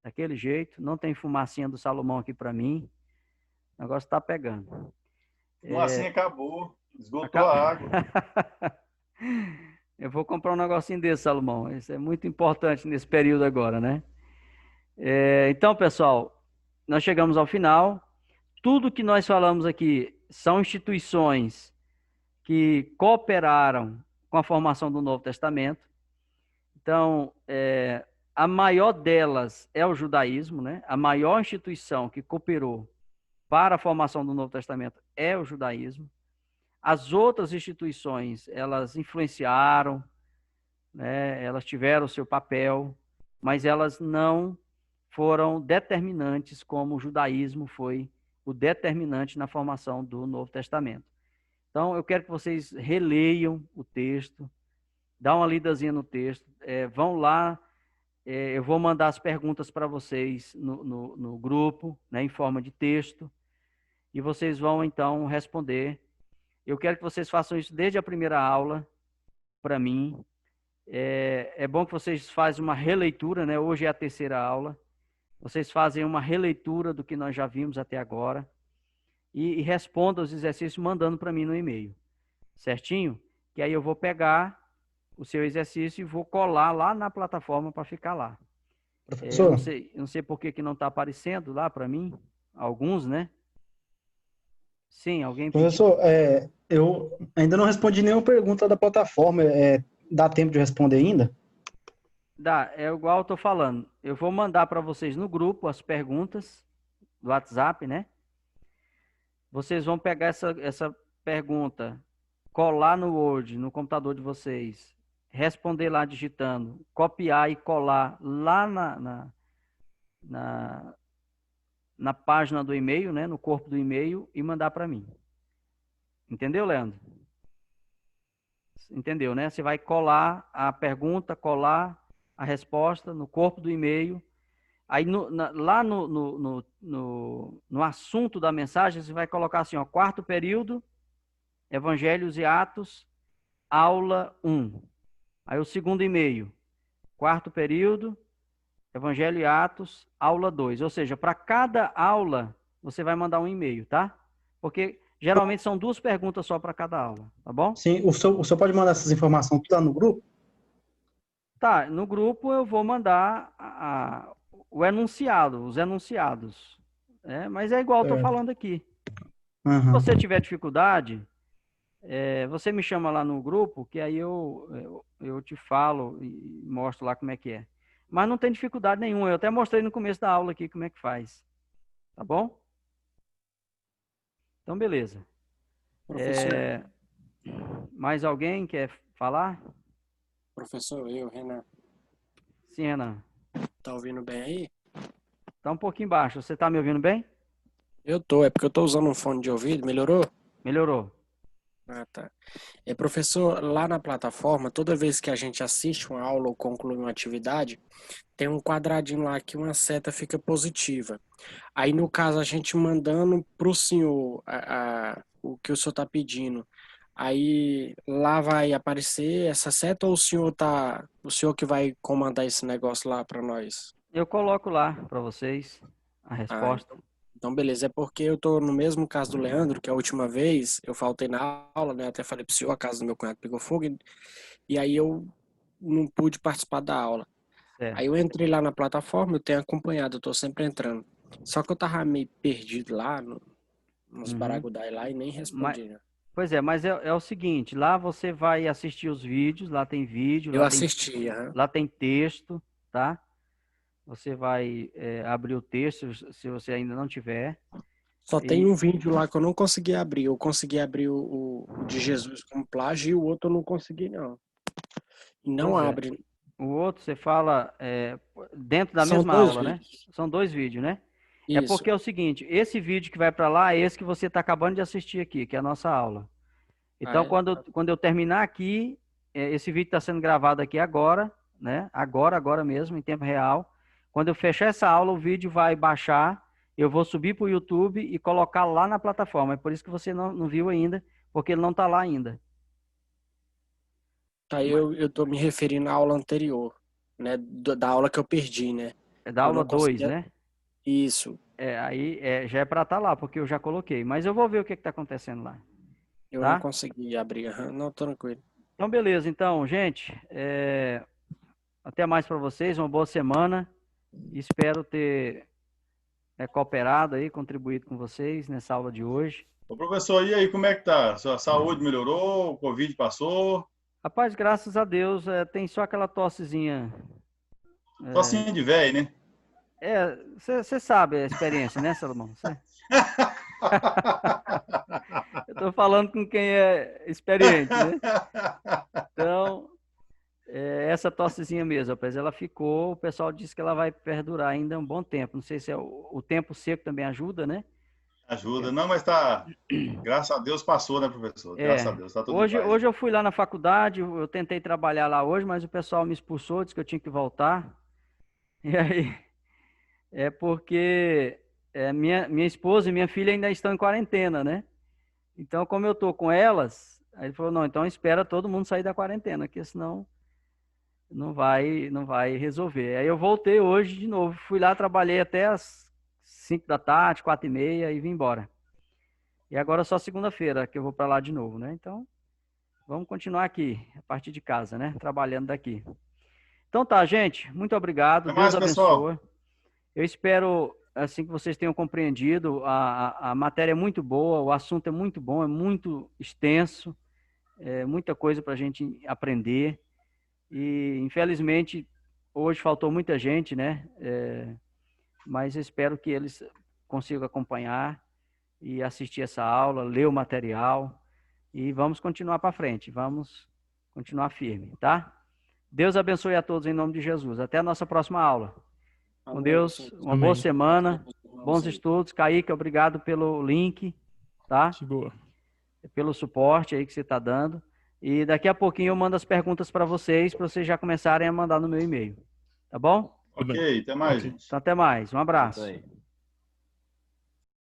daquele jeito. Não tem fumacinha do Salomão aqui para mim. O negócio está pegando. Fumacinha acabou. Esgotou a água. Eu vou comprar um negocinho desse, Salomão. Isso é muito importante nesse período agora, né? Então, pessoal, nós chegamos ao final. Tudo que nós falamos aqui são instituições que cooperaram com a formação do Novo Testamento. Então, a maior delas é o judaísmo, né? A maior instituição que cooperou para a formação do Novo Testamento é o judaísmo. As outras instituições, elas influenciaram, né? Elas tiveram o seu papel, mas elas não foram determinantes como o judaísmo foi o determinante na formação do Novo Testamento. Então, eu quero que vocês releiam o texto, dá uma lidazinha no texto, vão lá, eu vou mandar as perguntas para vocês no grupo, né, em forma de texto, e vocês vão, então, responder. Eu quero que vocês façam isso desde a primeira aula, para mim. É bom que vocês façam uma releitura, né? Hoje é a terceira aula. Vocês fazem uma releitura do que nós já vimos até agora e respondam os exercícios mandando para mim no e-mail. Certinho? Que aí eu vou pegar o seu exercício e vou colar lá na plataforma para ficar lá. Professor? Eu não sei por que não está aparecendo lá para mim. Alguns, né? Sim, alguém pediu. Professor, eu ainda não respondi nenhuma pergunta da plataforma. Dá tempo de responder ainda? Dá, é igual eu estou falando. Eu vou mandar para vocês no grupo as perguntas do WhatsApp, né? Vocês vão pegar essa pergunta, colar no Word, no computador de vocês, responder lá digitando, copiar e colar lá na página do e-mail, né? No corpo do e-mail e mandar para mim. Entendeu, Leandro? Entendeu, né? Você vai colar a pergunta, colar a resposta no corpo do e-mail. Aí lá no assunto da mensagem, você vai colocar assim, ó, 4º período, Evangelhos e Atos, aula 1. Aí o 2º e-mail, 4º período, Evangelho e Atos, aula 2. Ou seja, para cada aula, você vai mandar um e-mail, tá? Porque geralmente são 2 perguntas só para cada aula, tá bom? Sim, o senhor pode mandar essas informações tudo lá no grupo? Tá, no grupo eu vou mandar o enunciado, os enunciados. Mas é igual eu estou falando aqui. Uhum. Se você tiver dificuldade, você me chama lá no grupo, que aí eu te falo e mostro lá como é que é. Mas não tem dificuldade nenhuma. Eu até mostrei no começo da aula aqui como é que faz. Tá bom? Então, beleza. Professor, Mais alguém quer falar? professor, Renan. Sim, Renan. Tá ouvindo bem aí? Tá um pouquinho baixo. Você tá me ouvindo bem? Eu tô, é porque eu tô usando um fone de ouvido, melhorou? Melhorou. Ah, tá. Professor, lá na plataforma, toda vez que a gente assiste uma aula ou conclui uma atividade, tem um quadradinho lá que uma seta fica positiva. Aí, no caso, a gente mandando pro senhor o que o senhor tá pedindo, aí lá vai aparecer essa seta ou o senhor que vai comandar esse negócio lá para nós? Eu coloco lá para vocês a resposta. Então, beleza. É porque eu tô no mesmo caso do Leandro, que a última vez eu faltei na aula, né? Até falei pro senhor, a casa do meu cunhado pegou fogo, e aí eu não pude participar da aula. Certo. Aí eu entrei lá na plataforma, eu tenho acompanhado, eu tô sempre entrando. Só que eu tava meio perdido lá, nos baragudai lá, e nem respondi, né? Pois é, mas é o seguinte, lá você vai assistir os vídeos, lá tem vídeo, Eu assisti, lá tem texto, tá? Você vai abrir o texto, se você ainda não tiver. Só tem um vídeo lá que eu não consegui abrir. Eu consegui abrir o de Jesus como plágio e o outro eu não consegui, não. E não Pois é. abre. O outro você fala dentro da São mesma dois aula, né? vídeos. São 2 vídeos, né? É Isso. porque é o seguinte, esse vídeo que vai para lá é esse que você está acabando de assistir aqui, que é a nossa aula. Então, quando eu terminar aqui, esse vídeo está sendo gravado aqui agora, né? Agora mesmo, em tempo real. Quando eu fechar essa aula, o vídeo vai baixar, eu vou subir para o YouTube e colocar lá na plataforma. É por isso que você não viu ainda, porque ele não está lá ainda. Aí eu tô me referindo à aula anterior, né? Da aula que eu perdi, né? É da Eu aula não 2, conseguia- né? Isso. Aí já é para estar lá, porque eu já coloquei. Mas eu vou ver o que está acontecendo lá. Eu Tá? não consegui abrir. Não, tô tranquilo. Então, beleza. Então, gente, até mais para vocês. Uma boa semana. Espero ter cooperado aí, contribuído com vocês nessa aula de hoje. Ô, professor, e aí, como é que tá? Sua saúde melhorou? O Covid passou? Rapaz, graças a Deus, tem só aquela tossezinha. Tossinha de velho, né? Você sabe a experiência, né, Salomão? Eu tô falando com quem é experiente, né? Então, essa tossezinha mesmo, rapaz, ela ficou, o pessoal disse que ela vai perdurar ainda um bom tempo. Não sei se o tempo seco também ajuda, né? Ajuda. Não, mas tá. Graças a Deus passou, né, professor? Graças a Deus, tá tudo em paz. Hoje eu fui lá na faculdade, eu tentei trabalhar lá hoje, mas o pessoal me expulsou, disse que eu tinha que voltar. E aí, porque minha esposa e minha filha ainda estão em quarentena, né? Então, como eu tô com elas, aí ele falou, não, então espera todo mundo sair da quarentena, porque senão não vai resolver. Aí eu voltei hoje de novo, fui lá, trabalhei até as 5 da tarde, 4h30 e vim embora. E agora só segunda-feira que eu vou para lá de novo, né? Então, vamos continuar aqui, a partir de casa, né? Trabalhando daqui. Então tá, gente, muito obrigado, Até mais, Deus abençoe. Eu espero, assim, que vocês tenham compreendido, a matéria é muito boa, o assunto é muito bom, é muito extenso, muita coisa para a gente aprender. E, infelizmente, hoje faltou muita gente, né? Mas eu espero que eles consigam acompanhar e assistir essa aula, ler o material e vamos continuar para frente, vamos continuar firme, tá? Deus abençoe a todos em nome de Jesus. Até a nossa próxima aula. Com Deus, uma boa semana, bons estudos. Kaique, obrigado pelo link, tá? De boa. Pelo suporte aí que você está dando. E daqui a pouquinho eu mando as perguntas para vocês já começarem a mandar no meu e-mail. Tá bom? Ok, até mais, gente. Então, até mais. Um abraço. Isso aí.